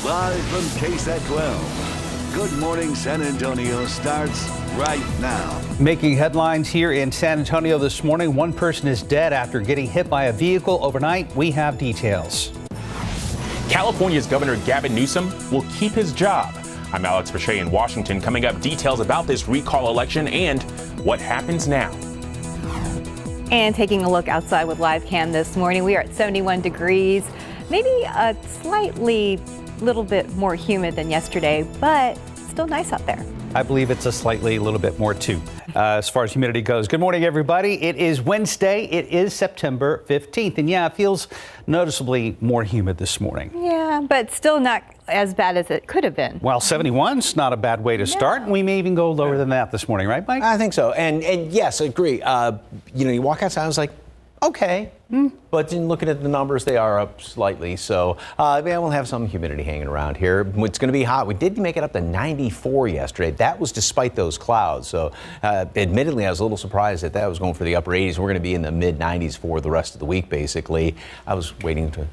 Live from KSAT 12. Good Morning San Antonio starts right now. Making headlines here in San Antonio this morning. One person is dead after getting hit by a vehicle overnight. We have details. California's Governor Gavin Newsom will keep his job. I'm Alex Pache in Washington. Coming up, details about this recall election and what happens now. And taking a look outside with live cam this morning, we are at 71 degrees. Maybe a slightly little bit more humid than yesterday, but still nice out there. I believe it's a little bit more too, as far as humidity goes. Good morning, everybody. It is Wednesday. It is September 15th. And yeah, it feels noticeably more humid this morning. Yeah, but still not as bad as it could have been. Well, 71's not a bad way to start. We may even go lower than that this morning, right, Mike? I think so. And yes, I agree. You walk outside, I was like, okay. But in looking at the numbers, they are up slightly. So we'll have some humidity hanging around here. It's going to be hot. We did make it up to 94 yesterday. That was despite those clouds. So admittedly, I was a little surprised that was going for the upper 80s. We're going to be in the mid 90s for the rest of the week, basically. I was waiting to...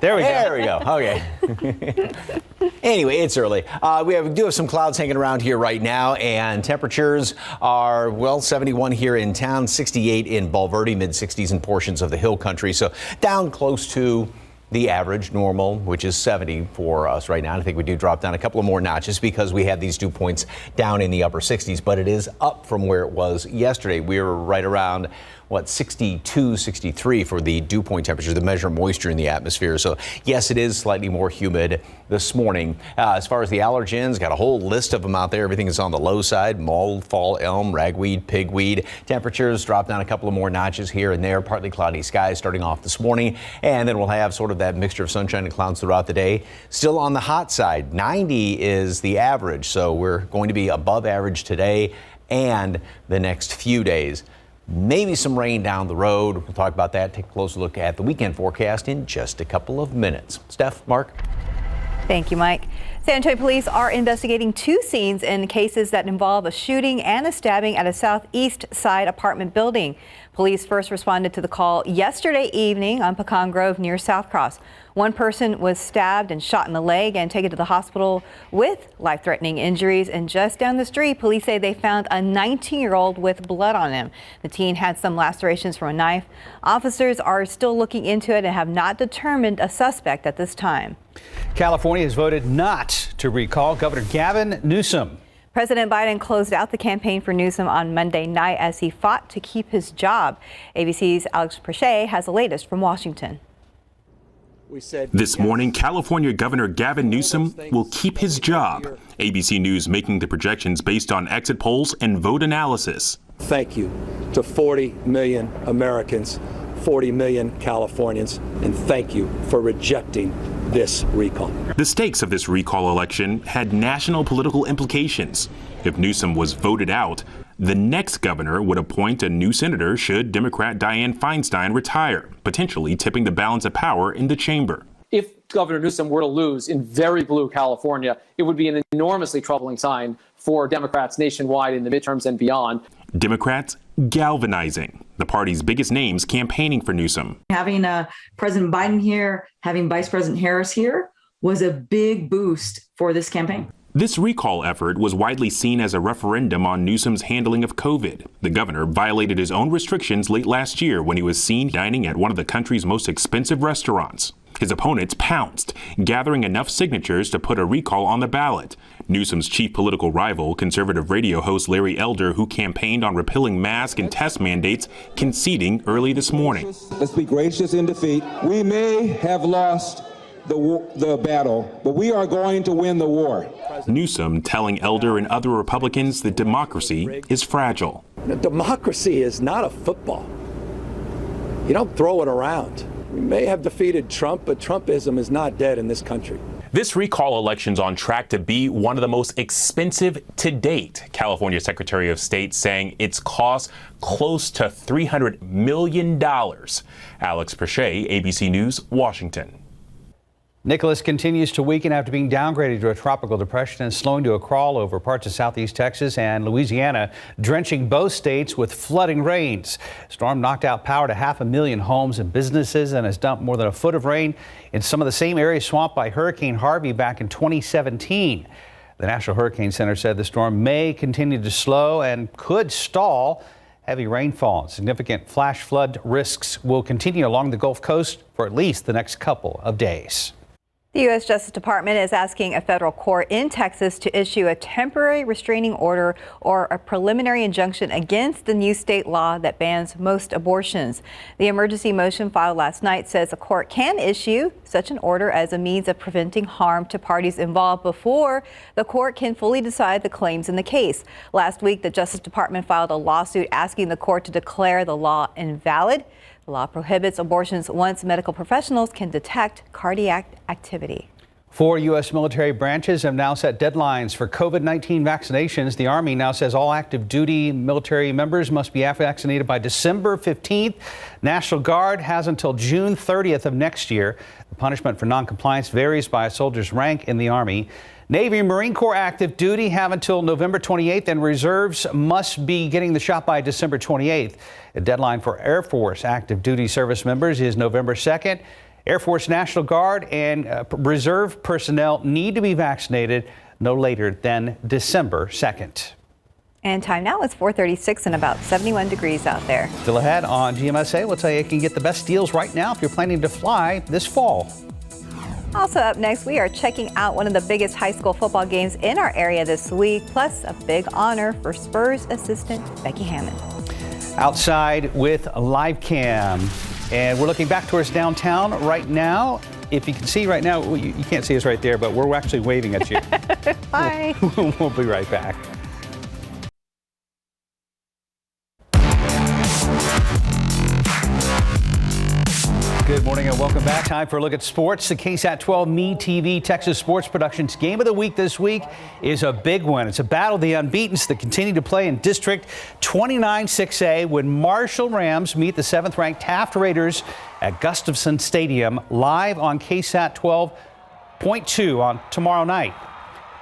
There we go. There we go. Okay. Anyway, it's early. We do have some clouds hanging around here right now, and temperatures are, 71 here in town, 68 in Bulverde, mid-60s in portions of the hill country. So down close to the average normal, which is 70 for us right now. I think we do drop down a couple of more notches because we had these dew points down in the upper 60s, but it is up from where it was yesterday. We were right around 62, 63 for the dew point temperature, the measure of moisture in the atmosphere. So yes, it is slightly more humid this morning. As far as the allergens, got a whole list of them out there. Everything is on the low side: mold, fall elm, ragweed, pigweed. Temperatures drop down a couple of more notches here and there. Partly cloudy skies starting off this morning, and then we'll have sort of that mixture of sunshine and clouds throughout the day. Still on the hot side, 90 is the average, so we're going to be above average today and the next few days. Maybe some rain down the road. We'll talk about that. Take a closer look at the weekend forecast in just a couple of minutes. Steph, Mark. Thank you, Mike. San Antonio police are investigating two scenes in cases that involve a shooting and a stabbing at a southeast side apartment building. Police first responded to the call yesterday evening on Pecan Grove near South Cross. One person was stabbed and shot in the leg and taken to the hospital with life-threatening injuries. And just down the street, police say they found a 19-year-old with blood on him. The teen had some lacerations from a knife. Officers are still looking into it and have not determined a suspect at this time. California has voted not to recall Governor Gavin Newsom. President Biden closed out the campaign for Newsom on Monday night as he fought to keep his job. ABC's Alex Pache has the latest from Washington. This morning, California Governor Gavin Newsom will keep his job. ABC News making the projections based on exit polls and vote analysis. Thank you to 40 million Americans, 40 million Californians, and thank you for rejecting this recall. The stakes of this recall election had national political implications. If Newsom was voted out, the next governor would appoint a new senator should Democrat Dianne Feinstein retire, potentially tipping the balance of power in the chamber. If Governor Newsom were to lose in very blue California, it would be an enormously troubling sign for Democrats nationwide in the midterms and beyond. Democrats galvanizing. The party's biggest names campaigning for Newsom. Having President Biden here, having Vice President Harris here was a big boost for this campaign. This recall effort was widely seen as a referendum on Newsom's handling of COVID. The governor violated his own restrictions late last year when he was seen dining at one of the country's most expensive restaurants. His opponents pounced, gathering enough signatures to put a recall on the ballot. Newsom's chief political rival, conservative radio host Larry Elder, who campaigned on repealing mask and test mandates, conceding early this morning. Let's be gracious in defeat. We may have lost the battle, but we are going to win the war. Newsom telling Elder and other Republicans that democracy is fragile. Democracy is not a football. You don't throw it around. We may have defeated Trump, but Trumpism is not dead in this country. This recall election's on track to be one of the most expensive to date. California Secretary of State saying it's cost close to $300 million. Alex Pache, ABC News, Washington. Nicholas continues to weaken after being downgraded to a tropical depression and slowing to a crawl over parts of southeast Texas and Louisiana, drenching both states with flooding rains. Storm knocked out power to 500,000 homes and businesses and has dumped more than a foot of rain in some of the same areas swamped by Hurricane Harvey back in 2017. The National Hurricane Center said the storm may continue to slow and could stall. Heavy rainfall and significant flash flood risks will continue along the Gulf Coast for at least the next couple of days. The U.S. Justice Department is asking a federal court in Texas to issue a temporary restraining order or a preliminary injunction against the new state law that bans most abortions. The emergency motion filed last night says a court can issue such an order as a means of preventing harm to parties involved before the court can fully decide the claims in the case. Last week, the Justice Department filed a lawsuit asking the court to declare the law invalid. The law prohibits abortions once medical professionals can detect cardiac activity. 4 U.S. military branches have now set deadlines for COVID-19 vaccinations. The Army now says all active duty military members must be vaccinated by December 15th. National Guard has until June 30th of next year. The punishment for noncompliance varies by a soldier's rank in the Army. Navy and Marine Corps active duty have until November 28th, and reserves must be getting the shot by December 28th. The deadline for Air Force active duty service members is November 2nd. Air Force, National Guard, and reserve personnel need to be vaccinated no later than December 2nd. And time now is 4:36 and about 71 degrees out there. Still ahead on GMSA, we'll tell you can get the best deals right now if you're planning to fly this fall. Also up next, we are checking out one of the biggest high school football games in our area this week, plus a big honor for Spurs assistant Becky Hammond. Outside with live cam, and we're looking back towards downtown right now. If you can see right now, you can't see us right there, but we're actually waving at you. Bye. We'll be right back. Good morning and welcome back. Time for a look at sports. The KSAT 12 Me TV Texas Sports Productions Game of the Week this week is a big one. It's a battle of the unbeatens that continue to play in District 29 6A when Marshall Rams meet the 7th-ranked Taft Raiders at Gustafson Stadium live on KSAT 12.2 on tomorrow night.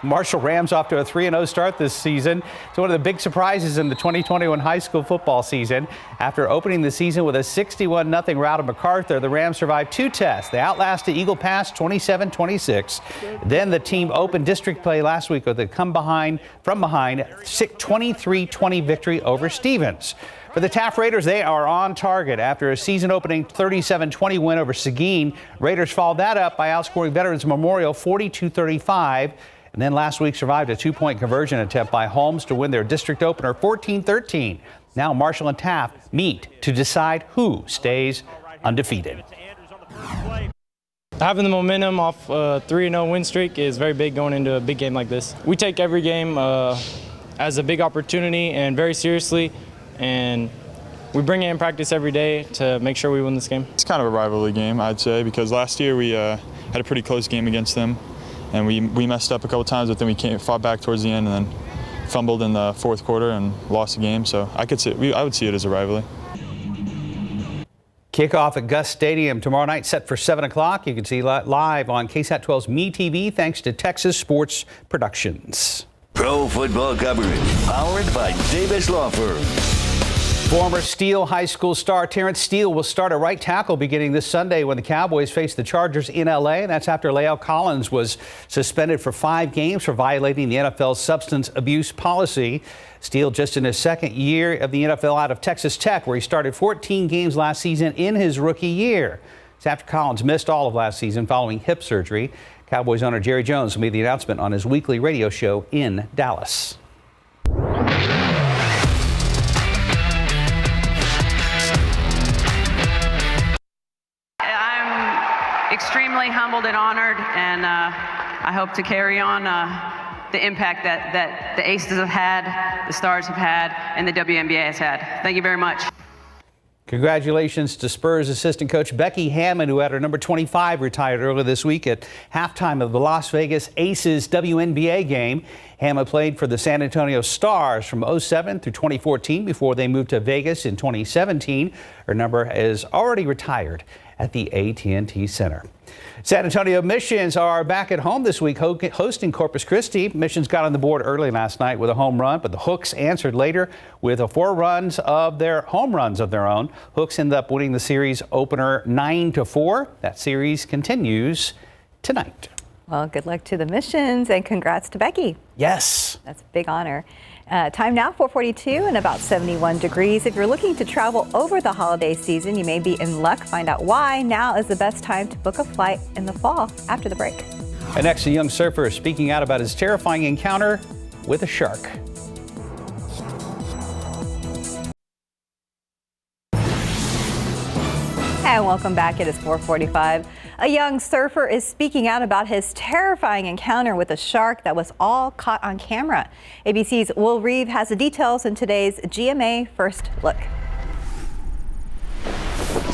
Marshall Rams off to a 3-0 start this season. It's one of the big surprises in the 2021 high school football season. After opening the season with a 61-0 rout of MacArthur, the Rams survived 2 tests. They outlasted Eagle Pass 27-26. Then the team opened district play last week with a from behind 23-20 victory over Stevens. For the Taft Raiders, they are on target. After a season-opening 37-20 win over Seguin, Raiders followed that up by outscoring Veterans Memorial 42-35. And then last week survived a 2-point conversion attempt by Holmes to win their district opener 14-13. Now Marshall and Taft meet to decide who stays undefeated. Having the momentum off a 3-0 win streak is very big going into a big game like this. We take every game as a big opportunity and very seriously, and we bring it in practice every day to make sure we win this game. It's kind of a rivalry game, I'd say, because last year we had a pretty close game against them. And we messed up a couple times, but then we fought back towards the end and then fumbled in the 4th quarter and lost the game. So I would see it as a rivalry. Kickoff at Gus Stadium tomorrow night, set for 7 o'clock. You can see live on KSAT 12's Me TV, thanks to Texas Sports Productions. Pro football coverage powered by Davis Law Firm. Former Steele High School star Terence Steele will start at right tackle beginning this Sunday when the Cowboys face the Chargers in L.A. That's after Lael Collins was suspended for 5 games for violating the NFL's substance abuse policy. Steele just in his 2nd year of the NFL out of Texas Tech, where he started 14 games last season in his rookie year. It's after Collins missed all of last season following hip surgery. Cowboys owner Jerry Jones made the announcement on his weekly radio show in Dallas. Extremely humbled and honored, and I hope to carry on the impact that the Aces have had, the Stars have had, and the WNBA has had. Thank you very much. Congratulations to Spurs assistant coach Becky Hammond, who had her number 25 retired earlier this week at halftime of the Las Vegas Aces WNBA game. Hammond played for the San Antonio Stars from 2007 through 2014 before they moved to Vegas in 2017. Her number is already retired at the AT&T Center. San Antonio Missions are back at home this week hosting Corpus Christi. Missions got on the board early last night with a home run, but the Hooks answered later with 4 runs of their home runs of their own. Hooks end up winning the series opener 9-4. That series continues tonight. Well, good luck to the Missions and congrats to Becky. Yes. That's a big honor. Time now, 4:42 and about 71 degrees. If you're looking to travel over the holiday season, you may be in luck. Find out why. Now is the best time to book a flight in the fall after the break. And next, a young surfer is speaking out about his terrifying encounter with a shark. And welcome back. It is 4:45. A young surfer is speaking out about his terrifying encounter with a shark that was all caught on camera. ABC's Will Reeve has the details in today's GMA First Look.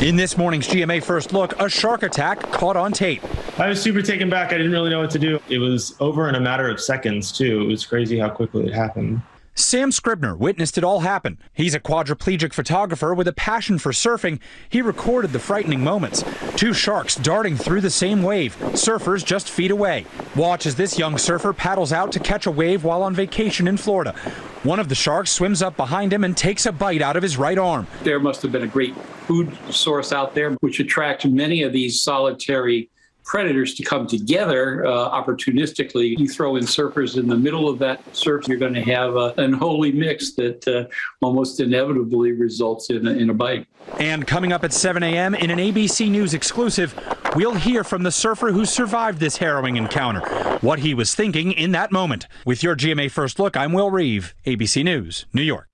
In this morning's GMA First Look, a shark attack caught on tape. I was super taken back. I didn't really know what to do. It was over in a matter of seconds, too. It was crazy how quickly it happened. Sam Scribner witnessed it all happen. He's a quadriplegic photographer with a passion for surfing. He recorded the frightening moments. 2 sharks darting through the same wave, surfers just feet away. Watch as this young surfer paddles out to catch a wave while on vacation in Florida. One of the sharks swims up behind him and takes a bite out of his right arm. There must have been a great food source out there, which attracts many of these solitary predators to come together opportunistically. You throw in surfers in the middle of that surf, you're going to have an unholy mix that almost inevitably results in a bite. And coming up at 7 a.m. in an ABC News exclusive, we'll hear from the surfer who survived this harrowing encounter, what he was thinking in that moment. With your GMA First Look, I'm Will Reeve, ABC News, New York.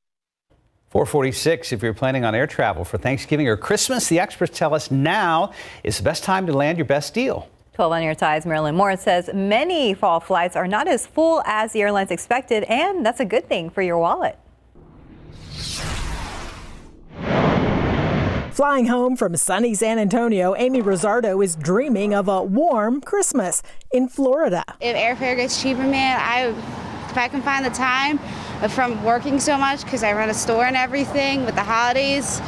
4:46. If you're planning on air travel for Thanksgiving or Christmas, the experts tell us now is the best time to land your best deal. 12 on your sides, Marilyn Moore says many fall flights are not as full as the airlines expected, and that's a good thing for your wallet. Flying home from sunny San Antonio, Amy Rosardo is dreaming of a warm Christmas in Florida. If airfare gets cheaper, man, if I can find the time from working so much because I run a store and everything with the holidays,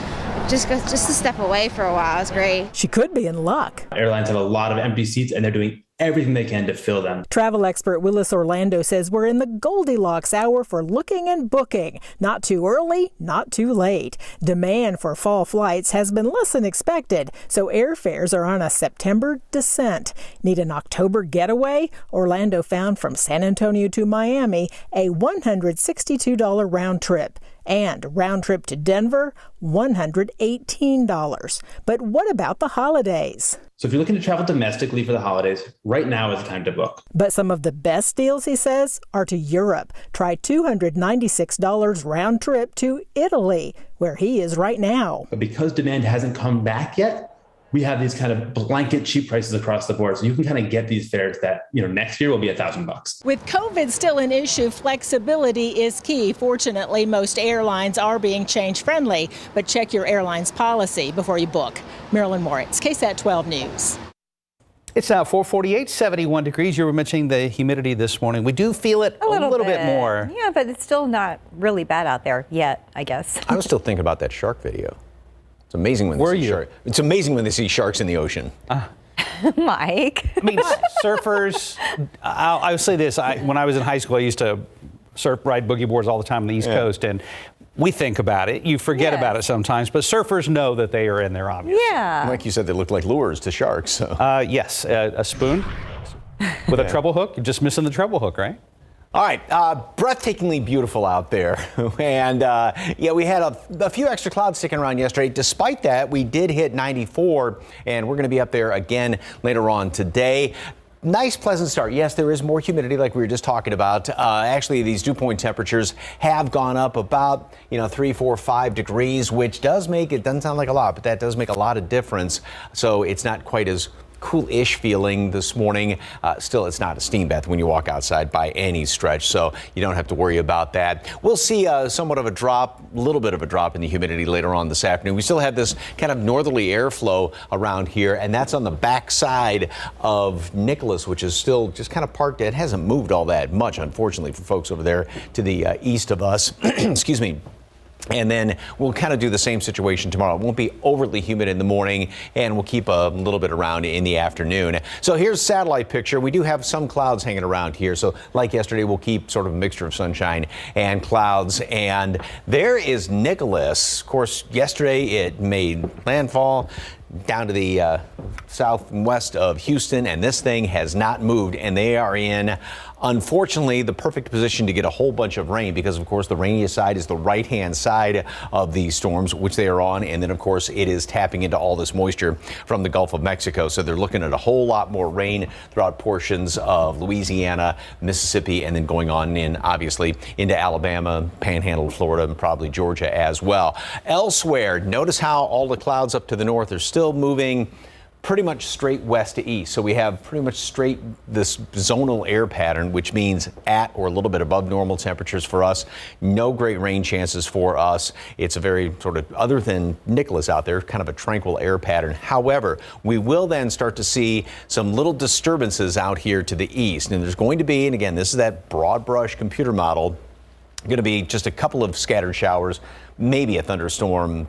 just to step away for a while is great. She could be in luck. Airlines have a lot of empty seats and they're doing everything they can to fill them. Travel expert Willis Orlando says we're in the Goldilocks hour for looking and booking. Not too early, not too late. Demand for fall flights has been less than expected, so airfares are on a September descent. Need an October getaway? Orlando found from San Antonio to Miami a $162 round trip. And round trip to Denver, $118. But what about the holidays? So if you're looking to travel domestically for the holidays, right now is the time to book. But some of the best deals, he says, are to Europe. Try $296 round trip to Italy, where he is right now. But because demand hasn't come back yet, we have these kind of blanket cheap prices across the board. So you can kind of get these fares that, next year will be $1,000. With COVID still an issue, flexibility is key. Fortunately, most airlines are being change friendly, but check your airline's policy before you book. Marilyn Moritz, KSAT 12 News. It's now 4:48, 71 degrees. You were mentioning the humidity this morning. We do feel it a little bit more. Yeah, but it's still not really bad out there yet, I guess. I was still thinking about that shark video. It's amazing when It's amazing when they see sharks in the ocean. Mike. I mean, surfers. I'll say this: when I was in high school, I used to ride boogie boards all the time on the East Coast, and we think about it. You forget about it sometimes, but surfers know that they are in there, obviously. Yeah. Like you said, they look like lures to sharks. So. Yes, a spoon with a treble hook. You're just missing the treble hook, right? All right, breathtakingly beautiful out there. And we had a few extra clouds sticking around yesterday. Despite that, we did hit 94, and we're going to be up there again later on today. Nice, pleasant start. Yes, there is more humidity like we were just talking about. Actually, these dew point temperatures have gone up about, 3, 4, 5 degrees, which doesn't sound like a lot, but that does make a lot of difference. So it's not quite as cool-ish feeling this morning. Still, it's not a steam bath when you walk outside by any stretch, so you don't have to worry about that. We'll see somewhat of a little bit of a drop in the humidity later on this afternoon. We still have this kind of northerly airflow around here, and that's on the backside of Nicholas, which is still just kind of parked. It hasn't moved all that much, unfortunately, for folks over there to the east of us. Excuse me. And then we'll kind of do the same situation tomorrow. It won't be overly humid in the morning, and we'll keep a little bit around in the afternoon. So here's satellite picture. We do have some clouds hanging around here. So like yesterday, we'll keep sort of a mixture of sunshine and clouds. And there is Nicholas. Of course, yesterday it made landfall down to the southwest of Houston, and this thing has not moved, and they are in, unfortunately, the perfect position to get a whole bunch of rain because, of course, the rainiest side is the right-hand side of these storms, which they are on, and then, of course, it is tapping into all this moisture from the Gulf of Mexico, so they're looking at a whole lot more rain throughout portions of Louisiana, Mississippi, and then going on in, obviously, into Alabama, Panhandle, Florida, and probably Georgia as well. Elsewhere, notice how all the clouds up to the north are still moving pretty much straight west to east. So we have pretty much straight this zonal air pattern, which means at or a little bit above normal temperatures for us. No great rain chances for us. It's a very sort of, other than Nicholas out there, kind of a tranquil air pattern. However, we will then start to see some little disturbances out here to the east. And there's going to be, and again, this is that broad brush computer model, going to be just a couple of scattered showers, maybe a thunderstorm,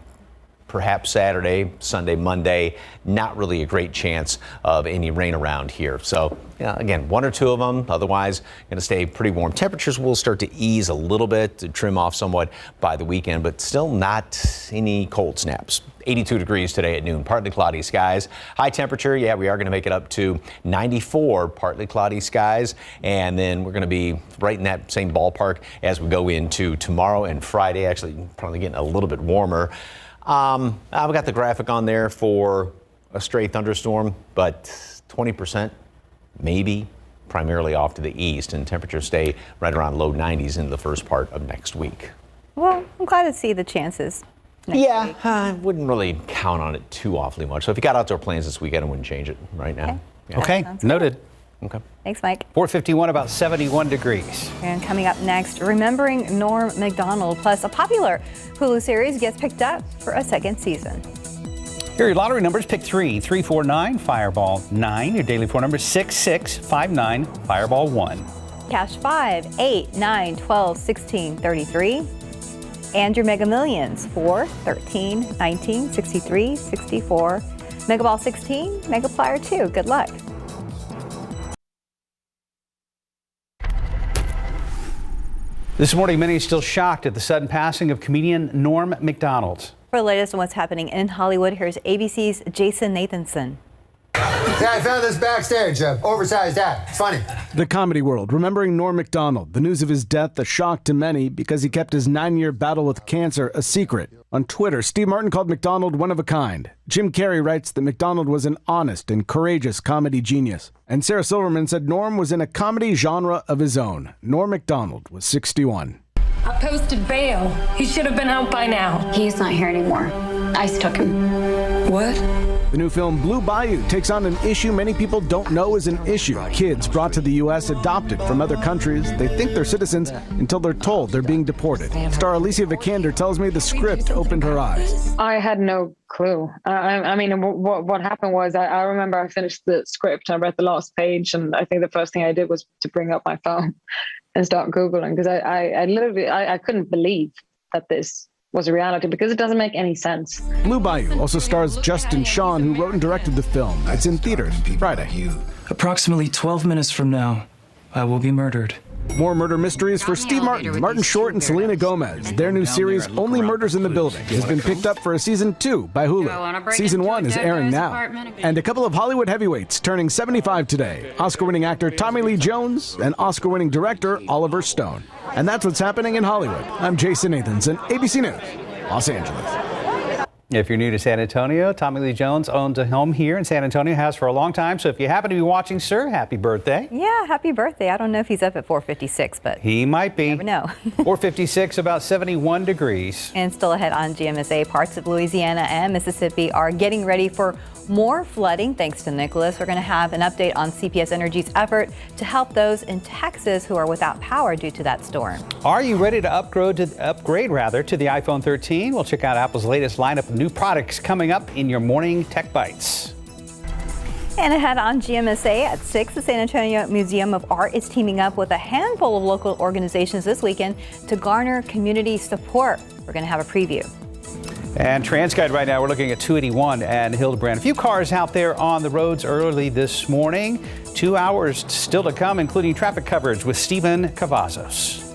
perhaps Saturday, Sunday, Monday. Not really a great chance of any rain around here. So, again, one or two of them. Otherwise, going to stay pretty warm. Temperatures will start to ease a little bit, to trim off somewhat by the weekend, but still not any cold snaps. 82 degrees today at noon. Partly cloudy skies. High temperature, yeah, we are going to make it up to 94. Partly cloudy skies. And then we're going to be right in that same ballpark as we go into tomorrow and Friday. Actually, probably getting a little bit warmer. I've got the graphic on there for a stray thunderstorm, but 20% maybe, primarily off to the east, and temperatures stay right around low 90s in the first part of next week. Well, I'm glad to see the chances. Yeah, I wouldn't really count on it too awfully much. So if you got outdoor plans this weekend, I wouldn't change it right now. Okay, noted. Okay. Thanks, Mike. 451, about 71 degrees. And coming up next, remembering Norm Mcdonald, plus a popular Hulu series gets picked up for a second season. Here are your lottery numbers. Pick 3, 349, Fireball 9. Your daily 4 numbers 6, 6, 5, 9, Fireball 1. Cash 5, 8, 9, 12, 16, 33. And your Mega Millions 4, 13, 19, 63, 64. Mega Ball 16, Mega Plier 2. Good luck. This morning, many are still shocked at the sudden passing of comedian Norm Mcdonald. For the latest on what's happening in Hollywood, here's ABC's Jason Nathanson. Yeah, I found this backstage. Oversized hat. It's funny. The comedy world, remembering Norm Mcdonald. The news of his death a shock to many because he kept his 9-year battle with cancer a secret. On Twitter, Steve Martin called Mcdonald one of a kind. Jim Carrey writes that Mcdonald was an honest and courageous comedy genius. And Sarah Silverman said Norm was in a comedy genre of his own. Norm Mcdonald was 61. I posted bail. He should have been out by now. He's not here anymore. ICE took him. What? The new film Blue Bayou takes on an issue many people don't know is an issue. Kids brought to the U.S. adopted from other countries. They think they're citizens until they're told they're being deported. Star Alicia Vikander tells me the script opened her eyes. I had no clue. I mean, what happened was I remember I finished the script. I read the last page, and I think the first thing I did was to bring up my phone and start Googling, because I literally couldn't believe that this was a reality, because it doesn't make any sense. Blue Bayou also stars Justin Shawn, who wrote and directed the film. It's in theaters Friday. Approximately 12 minutes from now, I will be murdered. More murder mysteries for Steve Martin, Martin Short, and Selena Gomez. Their new series, Only Murders in the Building, has been picked up for a season 2 by Hulu. Season 1 is airing now. And a couple of Hollywood heavyweights turning 75 today. Oscar-winning actor Tommy Lee Jones and Oscar-winning director Oliver Stone. And that's what's happening in Hollywood. I'm Jason Nathanson, ABC News, Los Angeles. If you're new to San Antonio, Tommy Lee Jones owns a home here in San Antonio, has for a long time. So if you happen to be watching, sir, happy birthday. Yeah, happy birthday. I don't know if he's up at 4:56, but he might be. You never know. 4:56, about 71 degrees. And still ahead on GMSA, parts of Louisiana and Mississippi are getting ready for more flooding thanks to Nicholas. We're going to have an update on CPS Energy's effort to help those in Texas who are without power due to that storm. Are you ready to upgrade to the iPhone 13? We'll check out Apple's latest lineup of new products coming up in your morning Tech Bites. And ahead on GMSA at 6, the San Antonio Museum of Art is teaming up with a handful of local organizations this weekend to garner community support We're going to have a preview. And TransGuide right now, we're looking at 281 and Hildebrand. A few cars out there on the roads early this morning. 2 hours still to come, including traffic coverage with Stephen Cavazos.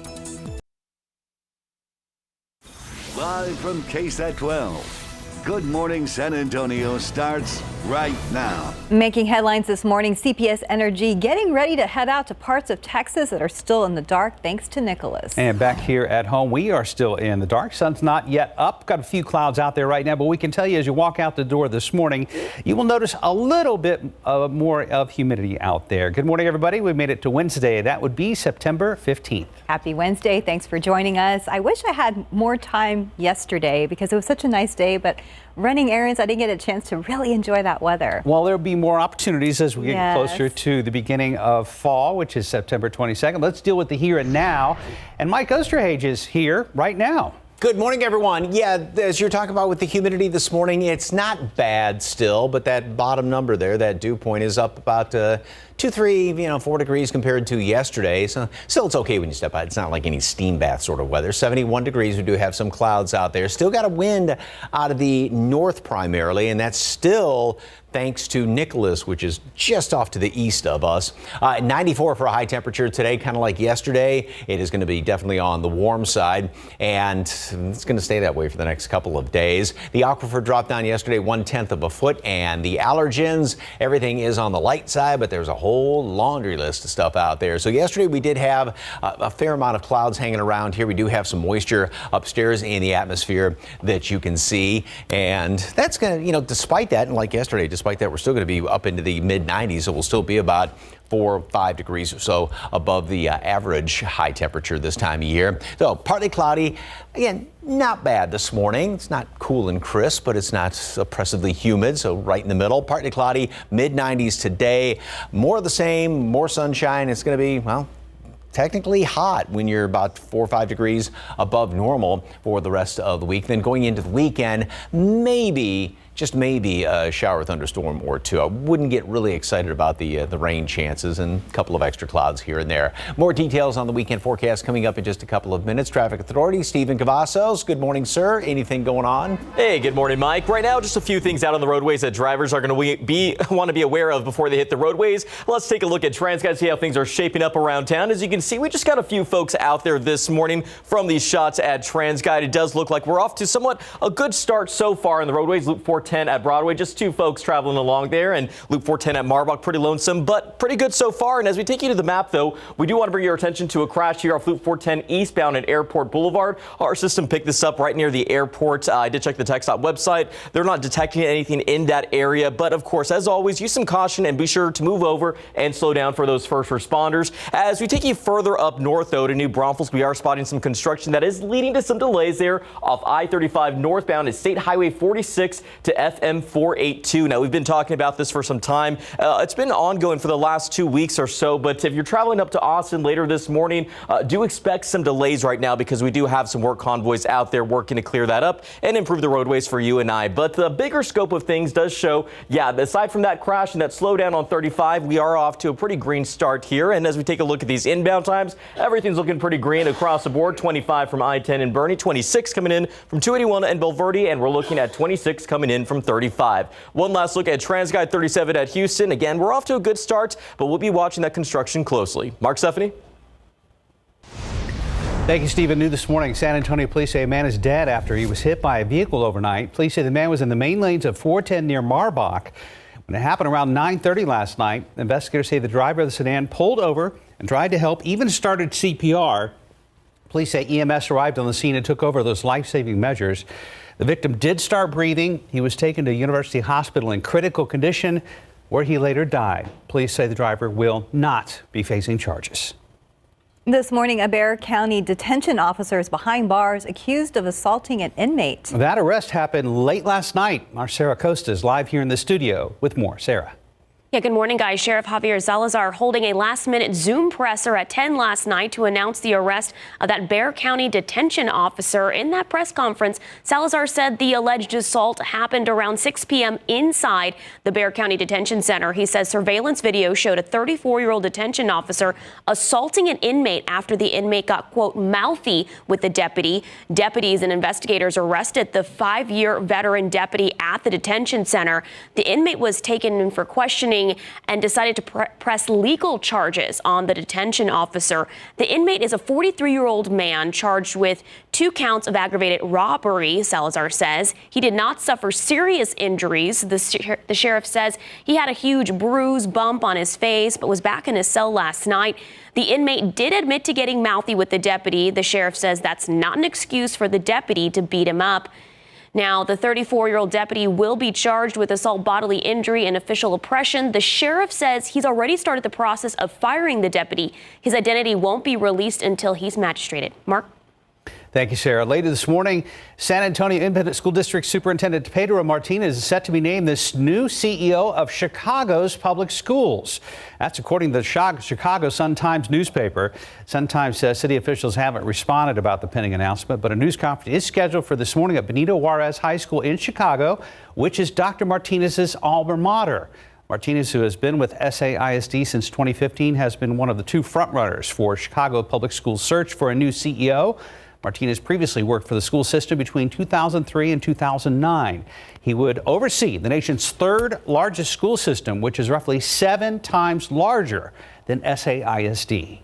Live from KSAT 12. Good Morning San Antonio starts right now. Making headlines this morning, CPS Energy getting ready to head out to parts of Texas that are still in the dark thanks to Nicholas. And back here at home, we are still in the dark. Sun's not yet up. Got a few clouds out there right now, but we can tell you as you walk out the door this morning, you will notice a little bit more of humidity out there. Good morning, everybody. We made it to Wednesday. That would be September 15th. Happy Wednesday. Thanks for joining us. I wish I had more time yesterday because it was such a nice day, but running errands, I didn't get a chance to really enjoy that weather. Well, there'll be more opportunities as we get closer to the beginning of fall, which is September 22nd. Let's deal with the here and now. And Mike Osterhage is here right now. Good morning, everyone. Yeah, as you're talking about with the humidity this morning, it's not bad still, but that bottom number there, that dew point, is up about 2, 3, 4 degrees compared to yesterday. So still, it's okay when you step out. It's not like any steam bath sort of weather. 71 degrees. We do have some clouds out there. Still got a wind out of the north primarily, and that's still thanks to Nicholas, which is just off to the east of us. 94 for a high temperature today, kind of like yesterday. It is going to be definitely on the warm side, and it's going to stay that way for the next couple of days. The aquifer dropped down yesterday 1/10 of a foot, and the allergens, everything is on the light side, but there's a whole laundry list of stuff out there. So yesterday we did have a fair amount of clouds hanging around here. We do have some moisture upstairs in the atmosphere that you can see, and that's going to, despite that, and like yesterday, despite that, we're still going to be up into the mid-90s, so we'll still be about 4 or 5 degrees or so above the average high temperature this time of year. So partly cloudy. Again, not bad this morning. It's not cool and crisp, but it's not oppressively humid, so right in the middle. Partly cloudy, mid-90s today. More of the same, more sunshine. It's going to be, well, technically hot when you're about 4 or 5 degrees above normal for the rest of the week. Then going into the weekend, maybe, just maybe, a shower thunderstorm or two. I wouldn't get really excited about the rain chances, and a couple of extra clouds here and there. More details on the weekend forecast coming up in just a couple of minutes. Traffic Authority, Stephen Cavazos. Good morning, sir. Anything going on? Hey, good morning, Mike. Right now, just a few things out on the roadways that drivers are going to want to be aware of before they hit the roadways. Let's take a look at TransGuide, see how things are shaping up around town. As you can see, we just got a few folks out there this morning from these shots at TransGuide. It does look like we're off to somewhat a good start so far in the roadways. Loop 410 at Broadway, just 2 folks traveling along there, and Loop 410 at Marbach, pretty lonesome, but pretty good so far. And as we take you to the map, though, we do want to bring your attention to a crash here off Loop 410 eastbound at Airport Boulevard. Our system picked this up right near the airport. I did check the TxDOT website. They're not detecting anything in that area, but of course, as always, use some caution and be sure to move over and slow down for those first responders. As we take you further up north, though, to New Braunfels, we are spotting some construction that is leading to some delays there off I-35 northbound at State Highway 46 to FM 482. Now, we've been talking about this for some time. It's been ongoing for the last 2 weeks or so, but if you're traveling up to Austin later this morning, do expect some delays right now because we do have some work convoys out there working to clear that up and improve the roadways for you and I. But the bigger scope of things does show, aside from that crash and that slowdown on 35, we are off to a pretty green start here. And as we take a look at these inbound times, everything's looking pretty green across the board. 25 from I-10 and Bernie, 26 coming in from 281 and Bulverde, and we're looking at 26 coming in from 35. One last look at TransGuide 37 at Houston. Again, we're off to a good start, but we'll be watching that construction closely. Mark, Stephanie? Thank you, Stephen. New this morning, San Antonio police say a man is dead after he was hit by a vehicle overnight. Police say the man was in the main lanes of 410 near Marbach. When it happened around 9:30 last night, investigators say the driver of the sedan pulled over and tried to help, even started CPR. Police say EMS arrived on the scene and took over those life-saving measures. The victim did start breathing. He was taken to University Hospital in critical condition, where he later died. Police say the driver will not be facing charges. This morning, a Bexar County detention officer is behind bars accused of assaulting an inmate. That arrest happened late last night. Our Sarah Costa is live here in the studio with more. Sarah. Yeah, good morning, guys. Sheriff Javier Salazar holding a last-minute Zoom presser at 10 last night to announce the arrest of that Bexar County detention officer. In that press conference, Salazar said the alleged assault happened around 6 p.m. inside the Bexar County Detention Center. He says surveillance video showed a 34-year-old detention officer assaulting an inmate after the inmate got, quote, mouthy with the deputy. Deputies and investigators arrested the 5-year veteran deputy at the detention center. The inmate was taken in for questioning and decided to press legal charges on the detention officer. The inmate is a 43-year-old man charged with 2 counts of aggravated robbery, Salazar says. He did not suffer serious injuries. The sheriff says he had a huge bruise bump on his face, but was back in his cell last night. The inmate did admit to getting mouthy with the deputy. The sheriff says that's not an excuse for the deputy to beat him up. Now, the 34-year-old deputy will be charged with assault, bodily injury, and official oppression. The sheriff says he's already started the process of firing the deputy. His identity won't be released until he's magistrated. Mark? Thank you, Sarah. Later this morning, San Antonio Independent School District Superintendent Pedro Martinez is set to be named the new CEO of Chicago's public schools. That's according to the Chicago Sun-Times newspaper. Sun-Times says city officials haven't responded about the pending announcement, but a news conference is scheduled for this morning at Benito Juarez High School in Chicago, which is Dr. Martinez's alma mater. Martinez, who has been with SAISD since 2015, has been one of the 2 frontrunners for Chicago Public Schools' search for a new CEO. Martinez previously worked for the school system between 2003 and 2009. He would oversee the nation's 3rd largest school system, which is roughly 7 times larger than SAISD.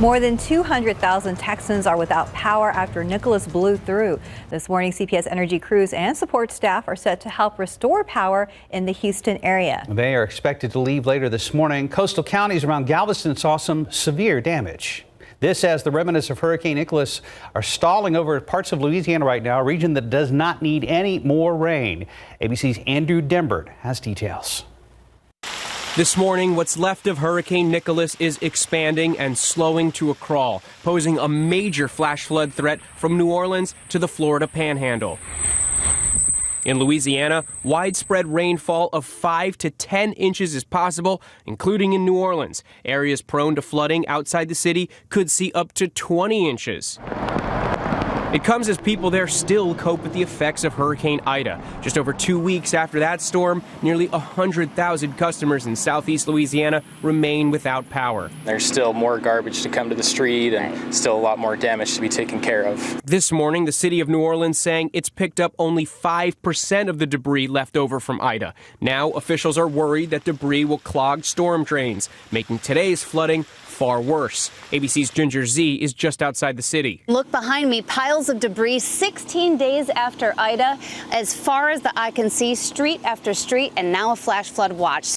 More than 200,000 Texans are without power after Nicholas blew through. This morning, CPS Energy crews and support staff are set to help restore power in the Houston area. They are expected to leave later this morning. Coastal counties around Galveston saw some severe damage. This as the remnants of Hurricane Nicholas are stalling over parts of Louisiana right now, a region that does not need any more rain. ABC's Andrew Dembert has details. This morning, what's left of Hurricane Nicholas is expanding and slowing to a crawl, posing a major flash flood threat from New Orleans to the Florida Panhandle. In Louisiana, widespread rainfall of 5 to 10 inches is possible, including in New Orleans. Areas prone to flooding outside the city could see up to 20 inches. It comes as people there still cope with the effects of Hurricane Ida. Just over 2 weeks after that storm, nearly 100,000 customers in southeast Louisiana remain without power. There's still more garbage to come to the street and still a lot more damage to be taken care of. This morning, the city of New Orleans saying it's picked up only 5% of the debris left over from Ida. Now, officials are worried that debris will clog storm drains, making today's flooding far worse. ABC's Ginger Z is just outside the city. Look behind me, piles of debris 16 days after Ida. As far as the eye can see, street after street, and now a flash flood watch.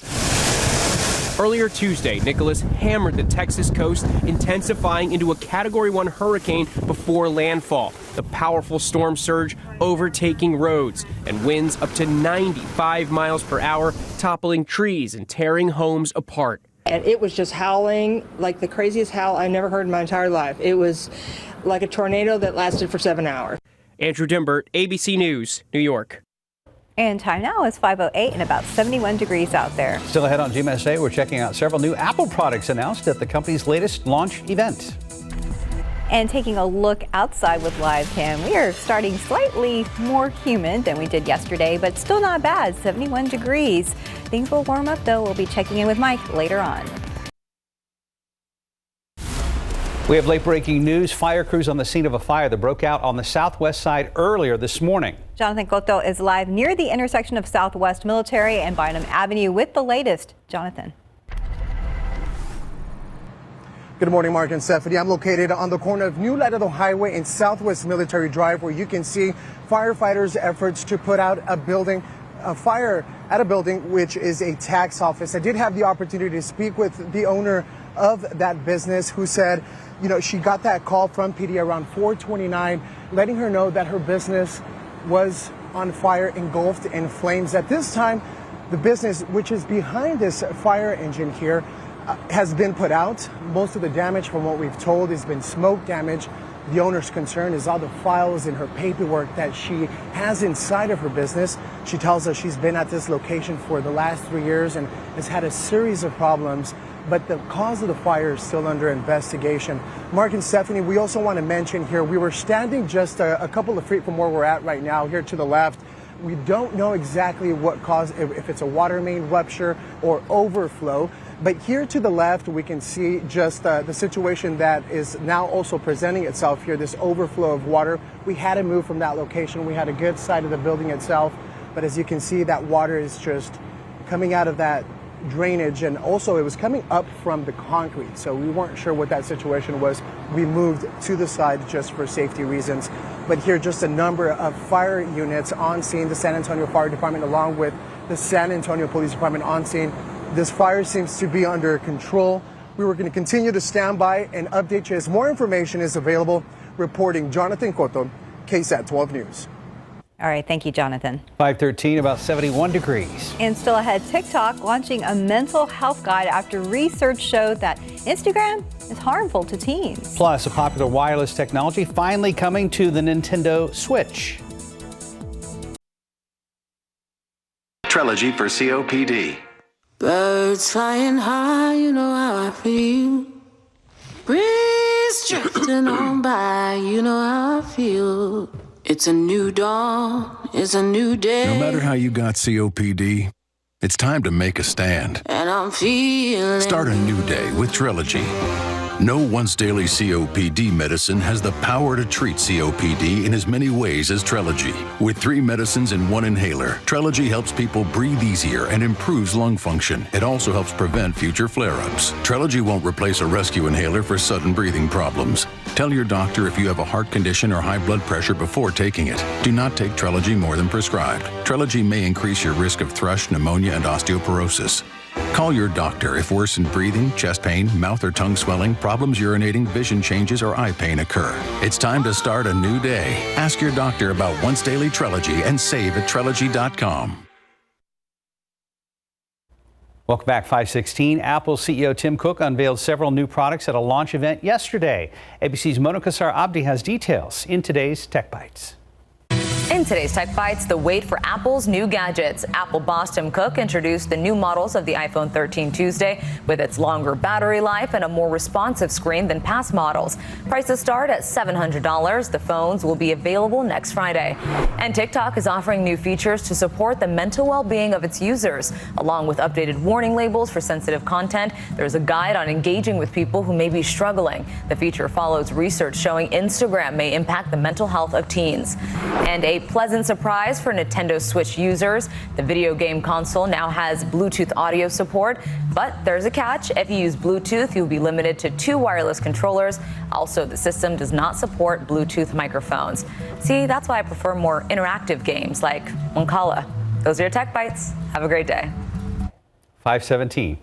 Earlier Tuesday, Nicholas hammered the Texas coast, intensifying into a Category 1 hurricane before landfall. The powerful storm surge overtaking roads and winds up to 95 miles per hour, toppling trees and tearing homes apart. And it was just howling like the craziest howl I've never heard in my entire life. It was like a tornado that lasted for 7 hours. Andrew Dembert, ABC News, New York. And time now is 5:08 and about 71 degrees out there. Still ahead on GMSA, we're checking out several new Apple products announced at the company's latest launch event. And taking a look outside with live cam, we are starting slightly more humid than we did yesterday, but still not bad, 71 degrees. Things will warm up though. We'll be checking in with Mike later on. We have late breaking news. Fire crews on the scene of a fire that broke out on the southwest side earlier this morning. Jonathan Cotto is live near the intersection of Southwest Military and Bynum Avenue with the latest. Jonathan. Good morning, Mark and Stephanie. I'm located on the corner of New Laredo Highway and Southwest Military Drive, where you can see firefighters' efforts to put out a fire at a building, which is a tax office. I did have the opportunity to speak with the owner of that business, who said, she got that call from PD around 4:29, letting her know that her business was on fire, engulfed in flames. At this time, the business, which is behind this fire engine here, has been put out. Most of the damage, from what we've told, has been smoke damage. The owner's concern is all the files and her paperwork that she has inside of her business. She tells us she's been at this location for the last 3 years and has had a series of problems, but the cause of the fire is still under investigation. Mark and Stephanie, we also want to mention here, we were standing just a couple of feet from where we're at right now, here to the left. We don't know exactly what caused, if it's a water main rupture or overflow. But here to the left, we can see just the situation that is now also presenting itself here, this overflow of water. We had to move from that location. We had a good side of the building itself. But as you can see, that water is just coming out of that drainage, and also it was coming up from the concrete. So we weren't sure what that situation was. We moved to the side just for safety reasons. But here, just a number of fire units on scene, the San Antonio Fire Department along with the San Antonio Police Department on scene. This fire seems to be under control. We were going to continue to stand by and update you as more information is available. Reporting, Jonathan Cotto, KSAT 12 News. All right, thank you, Jonathan. 5:13, about 71 degrees. And still ahead, TikTok launching a mental health guide after research showed that Instagram is harmful to teens. Plus, a popular wireless technology finally coming to the Nintendo Switch. Trilogy for COPD. Birds flying high, you know how I feel. Breeze drifting on by, you know how I feel. It's a new dawn, it's a new day. No matter how you got COPD, it's time to make a stand. And I'm feeling. Start a new day with Trilogy. No once-daily COPD medicine has the power to treat COPD in as many ways as Trilogy. With 3 medicines and 1 inhaler, Trilogy helps people breathe easier and improves lung function. It also helps prevent future flare-ups. Trilogy won't replace a rescue inhaler for sudden breathing problems. Tell your doctor if you have a heart condition or high blood pressure before taking it. Do not take Trilogy more than prescribed. Trilogy may increase your risk of thrush, pneumonia, and osteoporosis. Call your doctor if worsened breathing, chest pain, mouth or tongue swelling, problems urinating, vision changes, or eye pain occur. It's time to start a new day. Ask your doctor about once daily Trilogy and save at Trilogy.com. Welcome back, 5:16. Apple CEO Tim Cook unveiled several new products at a launch event yesterday. ABC's Mona Kassar Abdi has details in today's Tech Bites. In today's Tech Bites, the wait for Apple's new gadgets. Apple boss Tim Cook introduced the new models of the iPhone 13 Tuesday with its longer battery life and a more responsive screen than past models. Prices start at $700. The phones will be available next Friday. And TikTok is offering new features to support the mental well-being of its users. Along with updated warning labels for sensitive content, there's a guide on engaging with people who may be struggling. The feature follows research showing Instagram may impact the mental health of teens. And a pleasant surprise for Nintendo Switch users. The video game console now has Bluetooth audio support, but there's a catch. If you use Bluetooth, you'll be limited to 2 wireless controllers. Also, the system does not support Bluetooth microphones. See, that's why I prefer more interactive games like Uncala. Those are your Tech Bites. Have a great day. 5:17.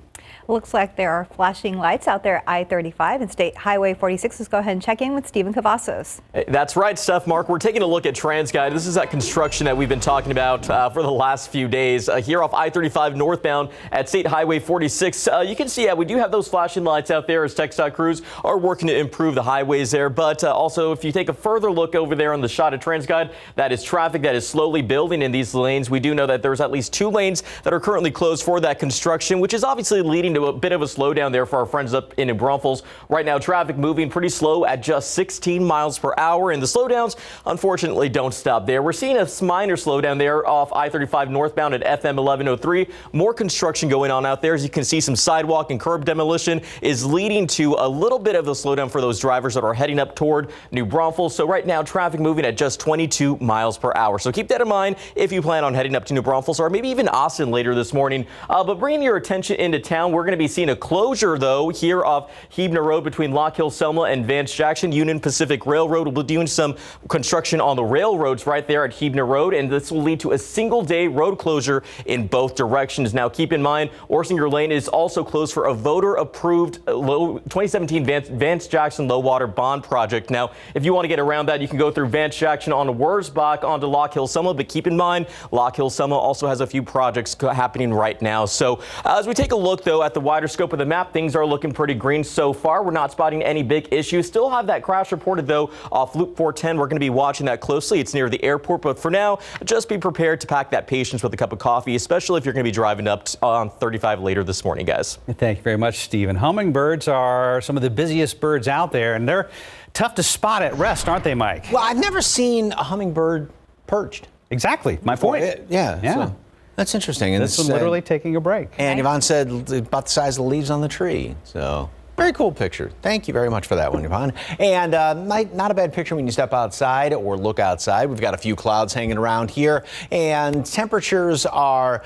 Looks like there are flashing lights out there at I-35 and State Highway 46. Let's go ahead and check in with Stephen Cavazos. That's right, Steph. Mark, we're taking a look at TransGuide. This is that construction that we've been talking about for the last few days here off I-35 northbound at State Highway 46. You can see, we do have those flashing lights out there as TxDOT crews are working to improve the highways there. But also, if you take a further look over there on the shot at TransGuide, that is traffic that is slowly building in these lanes. We do know that there's at least 2 lanes that are currently closed for that construction, which is obviously leading to a bit of a slowdown there for our friends up in New Braunfels. Right now, traffic moving pretty slow at just 16 miles per hour, and the slowdowns, unfortunately, don't stop there. We're seeing a minor slowdown there off I-35 northbound at FM 1103. More construction going on out there. As you can see, some sidewalk and curb demolition is leading to a little bit of a slowdown for those drivers that are heading up toward New Braunfels. So right now, traffic moving at just 22 miles per hour. So keep that in mind if you plan on heading up to New Braunfels or maybe even Austin later this morning. But bringing your attention into town, we're going to be seeing a closure, though, here off Hebner Road between Lock Hill, Selma, and Vance Jackson. Union Pacific Railroad will be doing some construction on the railroads right there at Hebner Road, and this will lead to a single-day road closure in both directions. Now, keep in mind, Orsinger Lane is also closed for a voter-approved 2017 Vance Jackson low-water bond project. Now, if you want to get around that, you can go through Vance Jackson on Wurzbach onto Lock Hill, Selma, but keep in mind, Lock Hill, Selma also has a few projects happening right now. So, as we take a look, though, though, at the wider scope of the map, things are looking pretty green so far. We're not spotting any big issues. Still have that crash reported, though, off Loop 410. We're going to be watching that closely. It's near the airport, but for now, just be prepared to pack that patience with a cup of coffee, especially if you're going to be driving up on 35 later this morning, guys. Thank you very much, Stephen. Hummingbirds are some of the busiest birds out there, and they're tough to spot at rest, aren't they, Mike? Well, I've never seen a hummingbird perched. Exactly, my point. Yeah. So that's interesting. And this is literally taking a break. And Yvonne said about the size of the leaves on the tree. So very cool picture. Thank you very much for that one, Yvonne. And not a bad picture when you step outside or look outside. We've got a few clouds hanging around here, and temperatures are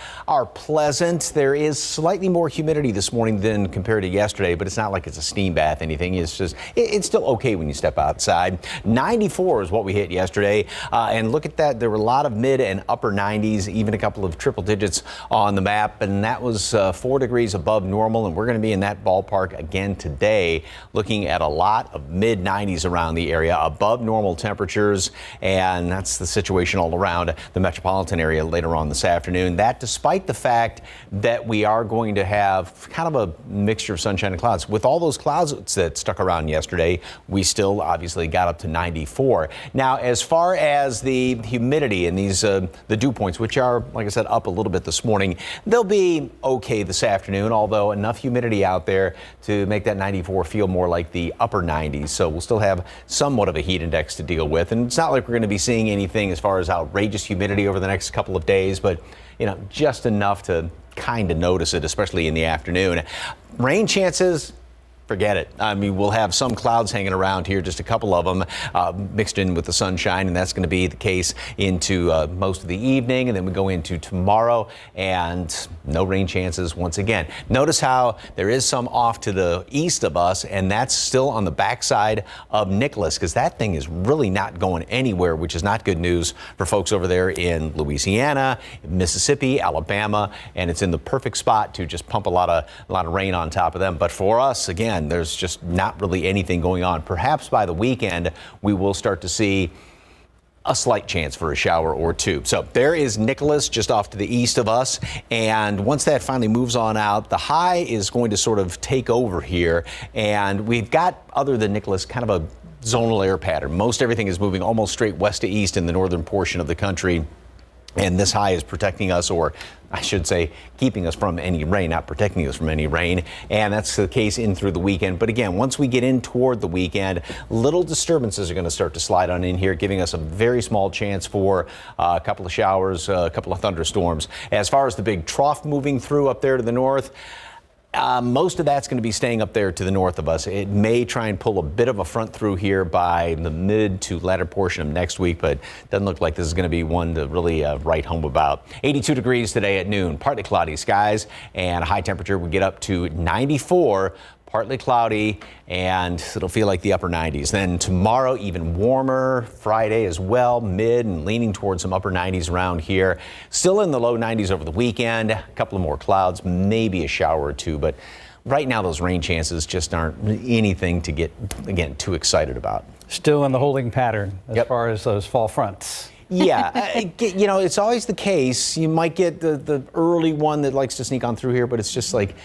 pleasant. There is slightly more humidity this morning than compared to yesterday, but it's not like it's a steam bath, anything. It's just, it's still okay when you step outside. 94 is what we hit yesterday. And look at that. There were a lot of mid and upper 90s, even a couple of triple digits on the map. And that was 4 degrees above normal. And we're going to be in that ballpark again today, looking at a lot of mid 90s around the area, above normal temperatures, and that's the situation all around the metropolitan area later on this afternoon. That despite the fact that we are going to have kind of a mixture of sunshine and clouds. With all those clouds that stuck around yesterday, we still obviously got up to 94. Now, as far as the humidity and these the dew points, which are, like I said, up a little bit this morning, they'll be okay this afternoon, although enough humidity out there to make that 94 feel more like the upper 90s. So we'll still have somewhat of a heat index to deal with. And it's not like we're going to be seeing anything as far as outrageous humidity over the next couple of days, but, you know, just enough to kind of notice it, especially in the afternoon. Rain chances, forget it. I mean, we'll have some clouds hanging around here, just a couple of them mixed in with the sunshine, and that's going to be the case into most of the evening, and then we go into tomorrow, and no rain chances once again. Notice how there is some off to the east of us, and that's still on the backside of Nicholas, because that thing is really not going anywhere, which is not good news for folks over there in Louisiana, Mississippi, Alabama, and it's in the perfect spot to just pump a lot of rain on top of them. But for us, again, there's just not really anything going on. Perhaps by the weekend, we will start to see a slight chance for a shower or two. So there is Nicholas just off to the east of us. And once that finally moves on out, the high is going to sort of take over here. And we've got, other than Nicholas, kind of a zonal air pattern. Most everything is moving almost straight west to east in the northern portion of the country. And this high is protecting us, or I should say, keeping us from any rain, not protecting us from any rain. And that's the case in through the weekend. But again, once we get in toward the weekend, little disturbances are going to start to slide on in here, giving us a very small chance for a couple of showers, a couple of thunderstorms. As far as the big trough moving through up there to the north, most of that's going to be staying up there to the north of us. It may try and pull a bit of a front through here by the mid to latter portion of next week, but it doesn't look like this is going to be one to really write home about. 82 degrees today at noon, partly cloudy skies, and a high temperature will get up to 94. Partly cloudy, and it'll feel like the upper 90s. Then tomorrow, even warmer. Friday as well, mid and leaning towards some upper 90s around here. Still in the low 90s over the weekend. A couple of more clouds, maybe a shower or two, but right now those rain chances just aren't anything to get, again, too excited about. Still in the holding pattern as far as those fall fronts. Yeah, you know, it's always the case. You might get the early one that likes to sneak on through here, but it's just like,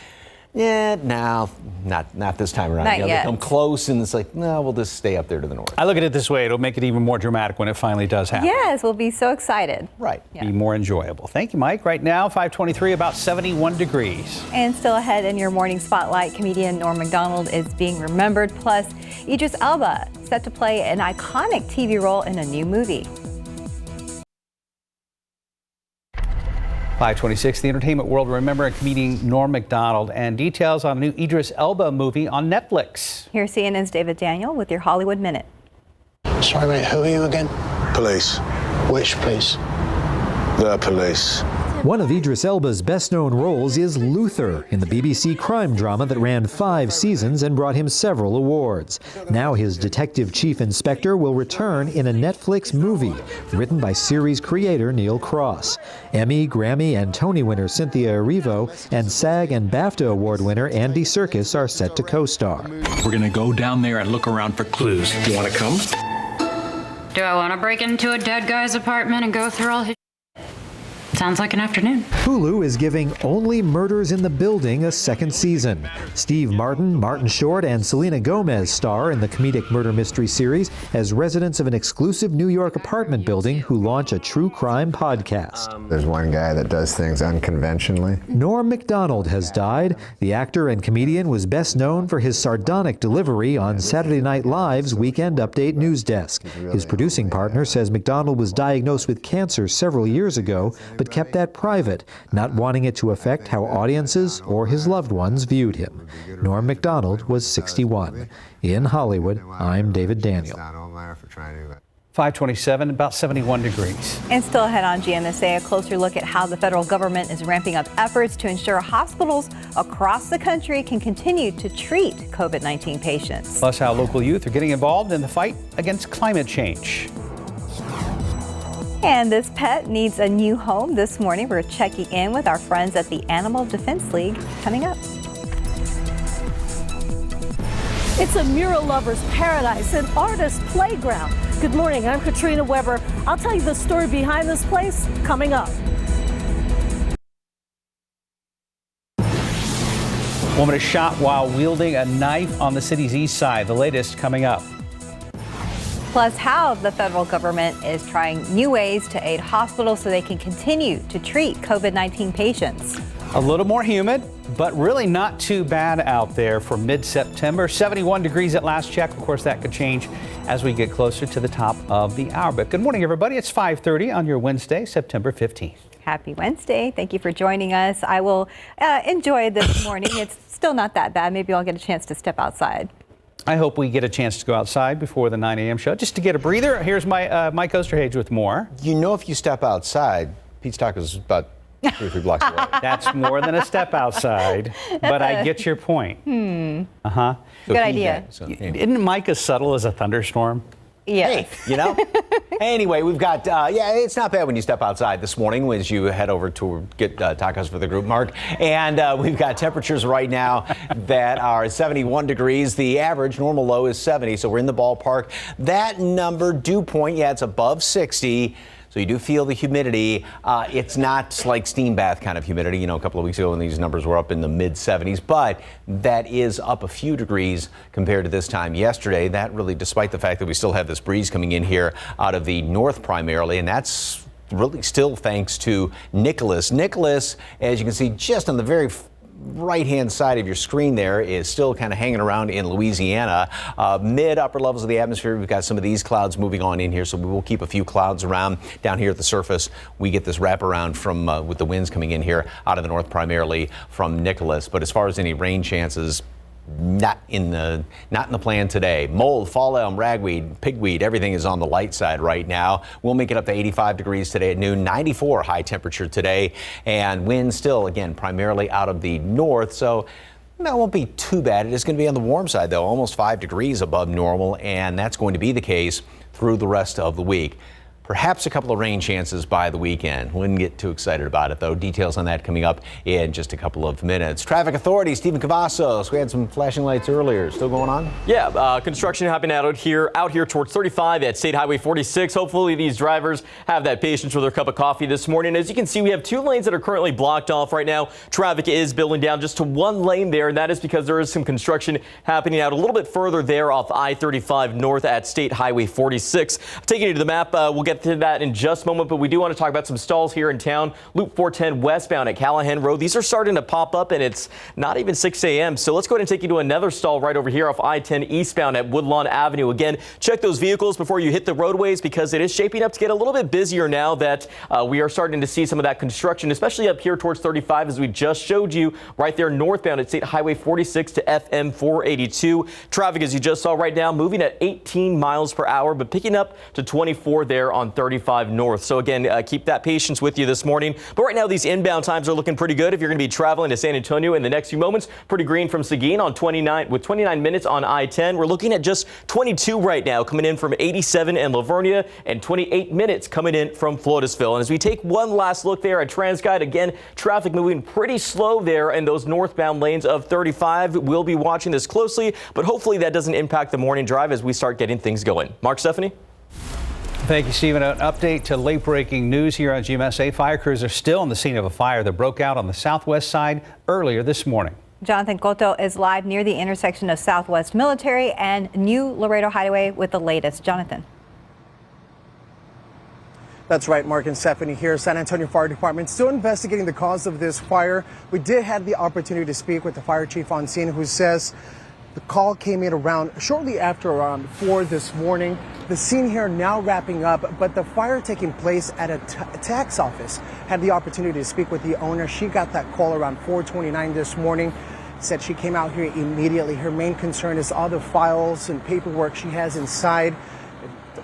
yeah, no, not this time around. Not yet. They come close, and it's like, no, we'll just stay up there to the north. I look at it this way. It'll make it even more dramatic when it finally does happen. Yes, we'll be so excited. Right. Yeah. Be more enjoyable. Thank you, Mike. Right now, 523, about 71 degrees. And still ahead in your morning spotlight, comedian Norm Mcdonald is being remembered. Plus, Idris Elba set to play an iconic TV role in a new movie. 526, the entertainment world remembering comedian Norm Mcdonald, and details on a new Idris Elba movie on Netflix. Here's CNN's David Daniel with your Hollywood Minute. Sorry, mate, who are you again? Police. Which police? The police. One of Idris Elba's best-known roles is Luther in the BBC crime drama that ran 5 seasons and brought him several awards. Now his detective chief inspector will return in a Netflix movie written by series creator Neil Cross. Emmy, Grammy, and Tony winner Cynthia Erivo and SAG and BAFTA award winner Andy Serkis are set to co-star. We're going to go down there and look around for clues. You want to come? Do I want to break into a dead guy's apartment and go through all his... Sounds like an afternoon. Hulu is giving Only Murders in the Building a second season. Steve Martin, Martin Short, and Selena Gomez star in the comedic murder mystery series as residents of an exclusive New York apartment building who launch a true crime podcast. There's one guy that does things unconventionally. Norm Mcdonald has died. The actor and comedian was best known for his sardonic delivery on Saturday Night Live's Weekend Update news desk. His producing partner says Mcdonald was diagnosed with cancer several years ago, but kept that private, not wanting it to affect how audiences or his loved ones viewed him. Norm Mcdonald was 61. In Hollywood, I'm David Daniel. 527, about 71 degrees. And still ahead on GMSA, a closer look at how the federal government is ramping up efforts to ensure hospitals across the country can continue to treat COVID-19 patients. Plus how local youth are getting involved in the fight against climate change. And this pet needs a new home. This morning, we're checking in with our friends at the Animal Defense League. Coming up. It's a mural lover's paradise, an artist's playground. Good morning, I'm Katrina Weber. I'll tell you the story behind this place coming up. Woman is shot while wielding a knife on the city's east side. The latest coming up. Plus, how the federal government is trying new ways to aid hospitals so they can continue to treat COVID-19 patients. A little more humid, but really not too bad out there for mid-September. 71 degrees at last check. Of course, that could change as we get closer to the top of the hour. But good morning, everybody. It's 5:30 on your Wednesday, September 15th. Happy Wednesday. Thank you for joining us. I will enjoy this morning. It's still not that bad. Maybe I'll get a chance to step outside. I hope we get a chance to go outside before the 9 a.m. show just to get a breather. Here's Mike Osterhage with more. You know, if you step outside, Pete's Tacos is about 2 or 3 blocks away. That's more than a step outside, but I get your point. Good idea. Isn't Mike as subtle as a thunderstorm? Yes. Hey, you know? Anyway, we've got, it's not bad when you step outside this morning as you head over to get tacos for the group, Mark. And we've got temperatures right now that are 71 degrees. The average normal low is 70, so we're in the ballpark. That number, dew point, it's above 60. So you do feel the humidity. It's not like steam bath kind of humidity. You know, a couple of weeks ago when these numbers were up in the mid 70s, but that is up a few degrees compared to this time yesterday. That really, despite the fact that we still have this breeze coming in here out of the north primarily, and that's really still thanks to Nicholas. Nicholas, as you can see just on the very right-hand side of your screen there, is still kind of hanging around in Louisiana. Mid-upper levels of the atmosphere, we've got some of these clouds moving on in here, so we will keep a few clouds around. Down here at the surface, we get this wraparound from with the winds coming in here out of the north primarily from Nicholas. But as far as any rain chances, not in the plan today. Mold, fall elm, ragweed, pigweed, everything is on the light side right now. We'll make it up to 85 degrees today at noon, 94 high temperature today, and wind still, again, primarily out of the north, so that won't be too bad. It is going to be on the warm side, though, almost 5 degrees above normal, and that's going to be the case through the rest of the week. Perhaps a couple of rain chances by the weekend. Wouldn't get too excited about it, though. Details on that coming up in just a couple of minutes. Traffic Authority, Stephen Cavazos. We had some flashing lights earlier. Still going on? Yeah, construction happening out here towards 35 at State Highway 46. Hopefully these drivers have that patience with their cup of coffee this morning. As you can see, we have 2 lanes that are currently blocked off right now. Traffic is building down just to 1 lane there, and that is because there is some construction happening out a little bit further there off I-35 north at State Highway 46. Taking you to the map, we'll get to that in just a moment, but we do want to talk about some stalls here in town. Loop 410 westbound at Callahan Road. These are starting to pop up, and it's not even 6 a.m. So let's go ahead and take you to another stall right over here off I-10 eastbound at Woodlawn Avenue. Again, check those vehicles before you hit the roadways because it is shaping up to get a little bit busier now that we are starting to see some of that construction, especially up here towards 35 as we just showed you right there northbound at State Highway 46 to FM 482. Traffic, as you just saw right now, moving at 18 miles per hour, but picking up to 24 there on 35 north. So again, keep that patience with you this morning. But right now, these inbound times are looking pretty good. If you're going to be traveling to San Antonio in the next few moments, pretty green from Seguin on 29 with 29 minutes on I-10. We're looking at just 22 right now coming in from 87 and Livonia and 28 minutes coming in from Floresville. And as we take one last look there at TransGuide, again, traffic moving pretty slow there in those northbound lanes of 35. We'll be watching this closely, but hopefully that doesn't impact the morning drive as we start getting things going. Mark, Stephanie? Thank you, Stephen. An update to late-breaking news here on GMSA. Fire crews are still on the scene of a fire that broke out on the southwest side earlier this morning. Jonathan Cotto is live near the intersection of Southwest Military and New Laredo Highway with the latest. Jonathan. That's right, Mark and Stephanie here. San Antonio Fire Department still investigating the cause of this fire. We did have the opportunity to speak with the fire chief on scene, who says the call came in shortly after around 4 this morning. The scene here now wrapping up, but the fire taking place at a tax office. Had the opportunity to speak with the owner. She got that call around 4:29 this morning. Said she came out here immediately. Her main concern is all the files and paperwork she has inside.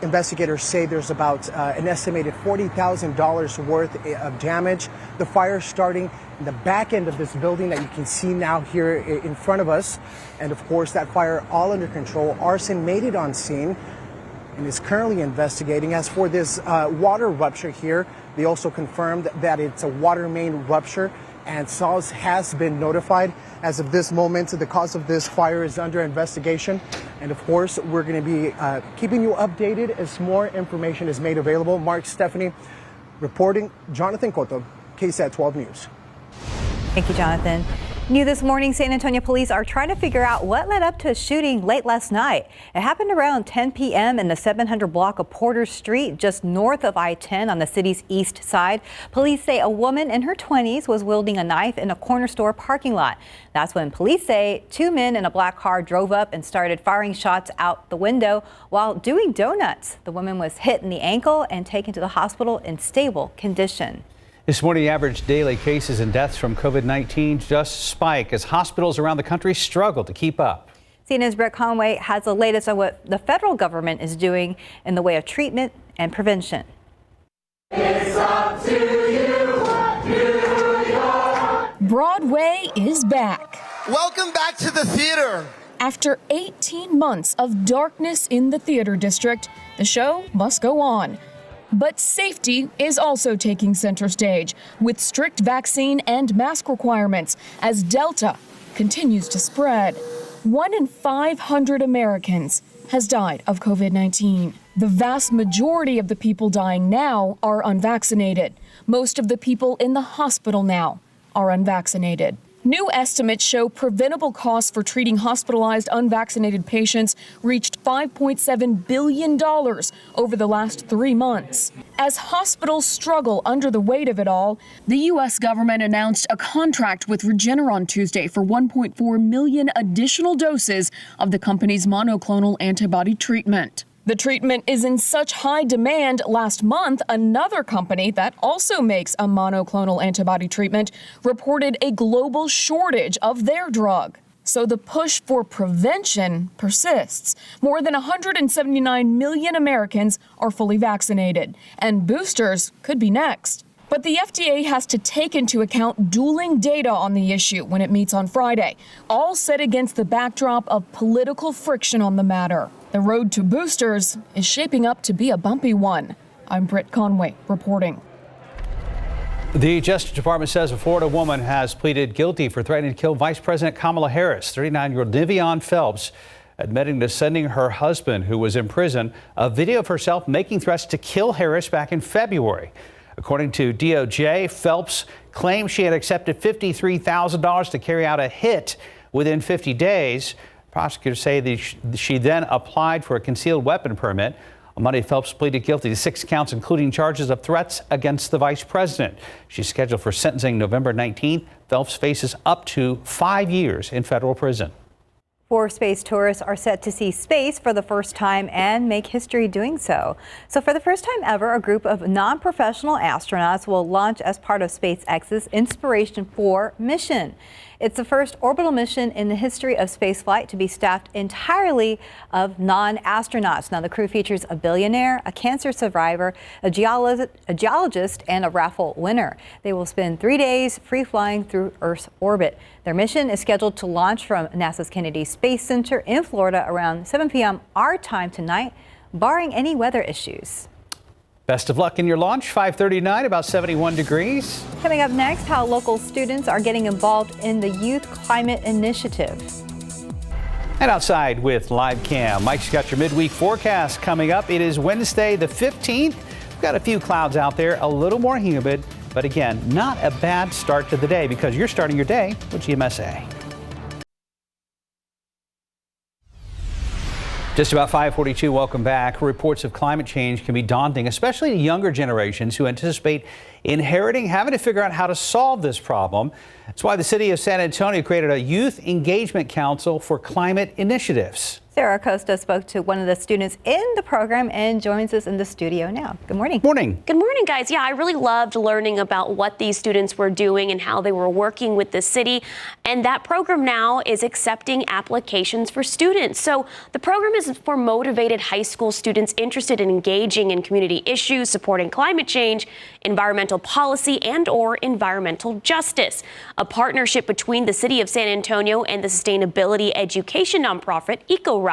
Investigators say there's about an estimated $40,000 worth of damage. The fire starting in the back end of this building that you can see now here in front of us. And of course, that fire all under control. Arson made it on scene and is currently investigating. As for this water rupture here, they also confirmed that it's a water main rupture, and SAWS has been notified. As of this moment, the cause of this fire is under investigation. And of course, we're going to be keeping you updated as more information is made available. Mark, Stephanie, reporting. Jonathan Cotto, KSAT 12 News. Thank you, Jonathan. New this morning, San Antonio police are trying to figure out what led up to a shooting late last night. It happened around 10 p.m. in the 700 block of Porter Street, just north of I-10 on the city's east side. Police say a woman in her 20s was wielding a knife in a corner store parking lot. That's when police say 2 men in a black car drove up and started firing shots out the window while doing donuts. The woman was hit in the ankle and taken to the hospital in stable condition. This morning, the average daily cases and deaths from COVID-19 just spike as hospitals around the country struggle to keep up. CNN's Brett Conway has the latest on what the federal government is doing in the way of treatment and prevention. It's up to you, New York. Broadway is back. Welcome back to the theater. After 18 months of darkness in the theater district, the show must go on. But safety is also taking center stage with strict vaccine and mask requirements as Delta continues to spread. 1 in 500 Americans has died of COVID-19. The vast majority of the people dying now are unvaccinated. Most of the people in the hospital now are unvaccinated. New estimates show preventable costs for treating hospitalized unvaccinated patients reached $5.7 billion over the last 3 months. As hospitals struggle under the weight of it all, the U.S. government announced a contract with Regeneron Tuesday for 1.4 million additional doses of the company's monoclonal antibody treatment. The treatment is in such high demand, last month, another company that also makes a monoclonal antibody treatment reported a global shortage of their drug. So the push for prevention persists. More than 179 million Americans are fully vaccinated, and boosters could be next. But the FDA has to take into account dueling data on the issue when it meets on Friday, all set against the backdrop of political friction on the matter. The road to boosters is shaping up to be a bumpy one. I'm Britt Conway reporting. The Justice Department says a Florida woman has pleaded guilty for threatening to kill Vice President Kamala Harris. 39-year-old Nivion Phelps admitting to sending her husband, who was in prison, a video of herself making threats to kill Harris back in February. According to DOJ, Phelps claimed she had accepted $53,000 to carry out a hit within 50 days. Prosecutors say that she then applied for a concealed weapon permit. On Monday, Phelps pleaded guilty to 6 counts, including charges of threats against the vice president. She's scheduled for sentencing November 19th. Phelps faces up to 5 years in federal prison. 4 space tourists are set to see space for the first time and make history doing so. So for the first time ever, a group of non-professional astronauts will launch as part of SpaceX's Inspiration 4 mission. It's the first orbital mission in the history of spaceflight to be staffed entirely of non-astronauts. Now, the crew features a billionaire, a cancer survivor, a geologist, and a raffle winner. They will spend 3 days free-flying through Earth's orbit. Their mission is scheduled to launch from NASA's Kennedy Space Center in Florida around 7 p.m. our time tonight, barring any weather issues. Best of luck in your launch. 5:39, about 71 degrees. Coming up next, how local students are getting involved in the Youth Climate Initiative. And outside with Live Cam, Mike's got your midweek forecast coming up. It is Wednesday the 15th. We've got a few clouds out there, a little more humid, but again, not a bad start to the day because you're starting your day with GMSA. Just about 5:42, welcome back. Reports of climate change can be daunting, especially to younger generations who anticipate inheriting, having to figure out how to solve this problem. That's why the city of San Antonio created a youth engagement council for climate initiatives. Sarah Costa spoke to one of the students in the program and joins us in the studio now. Good morning. Morning. Good morning, guys. Yeah, I really loved learning about what these students were doing and how they were working with the city. And that program now is accepting applications for students. So the program is for motivated high school students interested in engaging in community issues, supporting climate change, environmental policy, and/or environmental justice. A partnership between the city of San Antonio and the sustainability education nonprofit EcoRise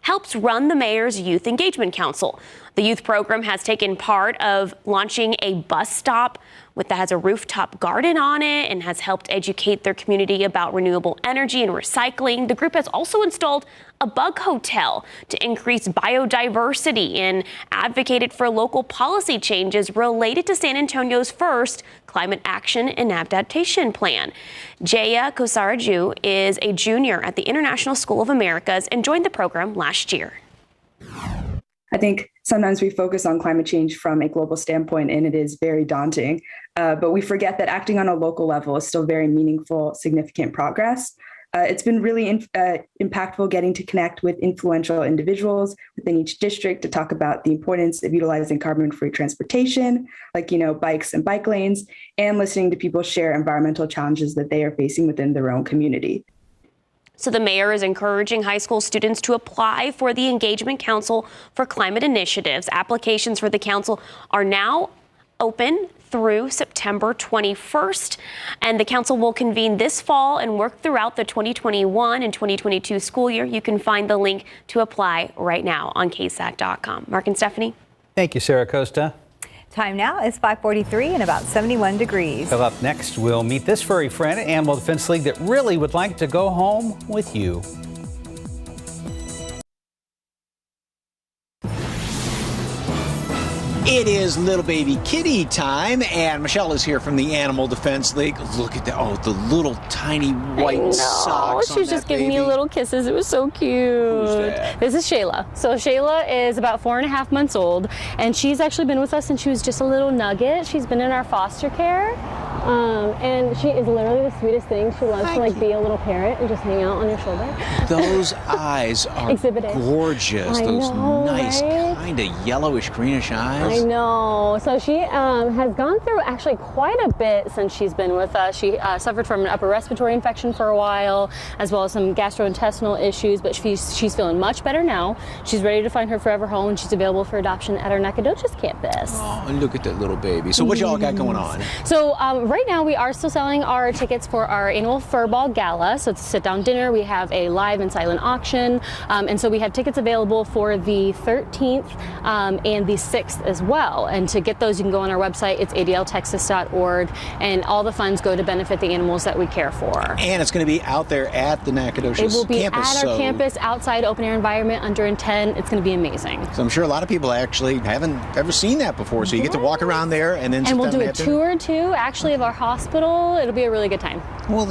helps run the mayor's Youth Engagement Council. The youth program has taken part of launching a bus stop that has a rooftop garden on it and has helped educate their community about renewable energy and recycling. The group has also installed a bug hotel to increase biodiversity and advocated for local policy changes related to San Antonio's first Climate Action and Adaptation Plan. Jaya Kosaraju is a junior at the International School of Americas and joined the program last year. I think sometimes we focus on climate change from a global standpoint, and it is very daunting. But we forget that acting on a local level is still very meaningful, significant progress. It's been really impactful getting to connect with influential individuals within each district to talk about the importance of utilizing carbon-free transportation, like, bikes and bike lanes, and listening to people share environmental challenges that they are facing within their own community. So the mayor is encouraging high school students to apply for the Engagement Council for Climate Initiatives. Applications for the council are now open through September 21st, and the council will convene this fall and work throughout the 2021 and 2022 school year. You can find the link to apply right now on KSAT.com. Mark and Stephanie. Thank you, Sarah Costa. Time now is 5:43 and about 71 degrees. So up next, we'll meet this furry friend at Animal Defense League that really would like to go home with you. It is little baby kitty time, and Michelle is here from the Animal Defense League. Look at that. Oh, the little tiny white socks. She was just giving me little kisses. It was so cute. Who's that? This is Shayla. So Shayla is about 4.5 months old, and she's actually been with us since she was just a little nugget. She's been in our foster care, and she is literally the sweetest thing. She loves to be a little parrot and just hang out on your shoulder. Those eyes are gorgeous. Those nice, kind of yellowish, greenish eyes. I know. So she has gone through actually quite a bit since she's been with us. She suffered from an upper respiratory infection for a while, as well as some gastrointestinal issues, but she's feeling much better now. She's ready to find her forever home, and she's available for adoption at our Nacogdoches campus. Oh, look at that little baby. So what y'all got going on? So right now we are still selling our tickets for our annual Furball Gala. So it's a sit-down dinner. We have a live and silent auction, and so we have tickets available for the 13th and the 6th as well. And to get those, you can go on our website. It's adltexas.org, and all the funds go to benefit the animals that we care for. And it's going to be out there at the Nacogdoches campus. It will be at our campus, outside, open air environment, under intent. It's going to be amazing. So I'm sure a lot of people actually haven't ever seen that before. So you get to walk around there and then. And we'll do a tour too, actually, of our hospital. It'll be a really good time. Well,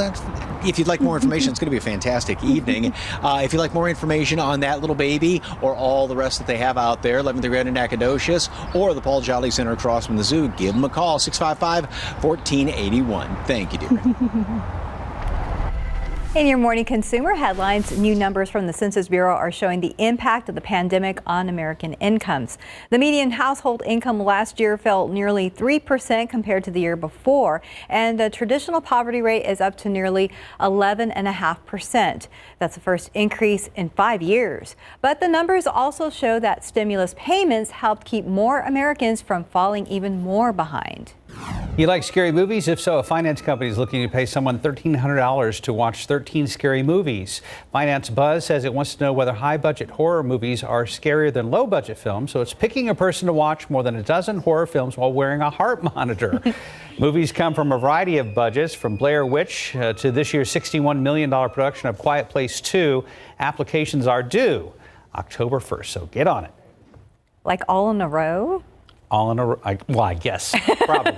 if you'd like more information, it's going to be a fantastic evening. If you'd like more information on that little baby or all the rest that they have out there, 11th Grade in Nacogdoches or the Paul Jolly Center across from the zoo, give them a call, 655-1481. Thank you, dear. In your morning consumer headlines, new numbers from the Census Bureau are showing the impact of the pandemic on American incomes. The median household income last year fell nearly 3% compared to the year before, and the traditional poverty rate is up to nearly 11.5%. That's the first increase in 5 years. But the numbers also show that stimulus payments helped keep more Americans from falling even more behind. You like scary movies? If so, a finance company is looking to pay someone $1,300 to watch 13 scary movies. Finance Buzz says it wants to know whether high-budget horror movies are scarier than low-budget films, so it's picking a person to watch more than a dozen horror films while wearing a heart monitor. Movies come from a variety of budgets, from Blair Witch to this year's $61 million production of Quiet Place 2. Applications are due October 1st, so get on it. Like all in a row? All in a row? Well, I guess, probably.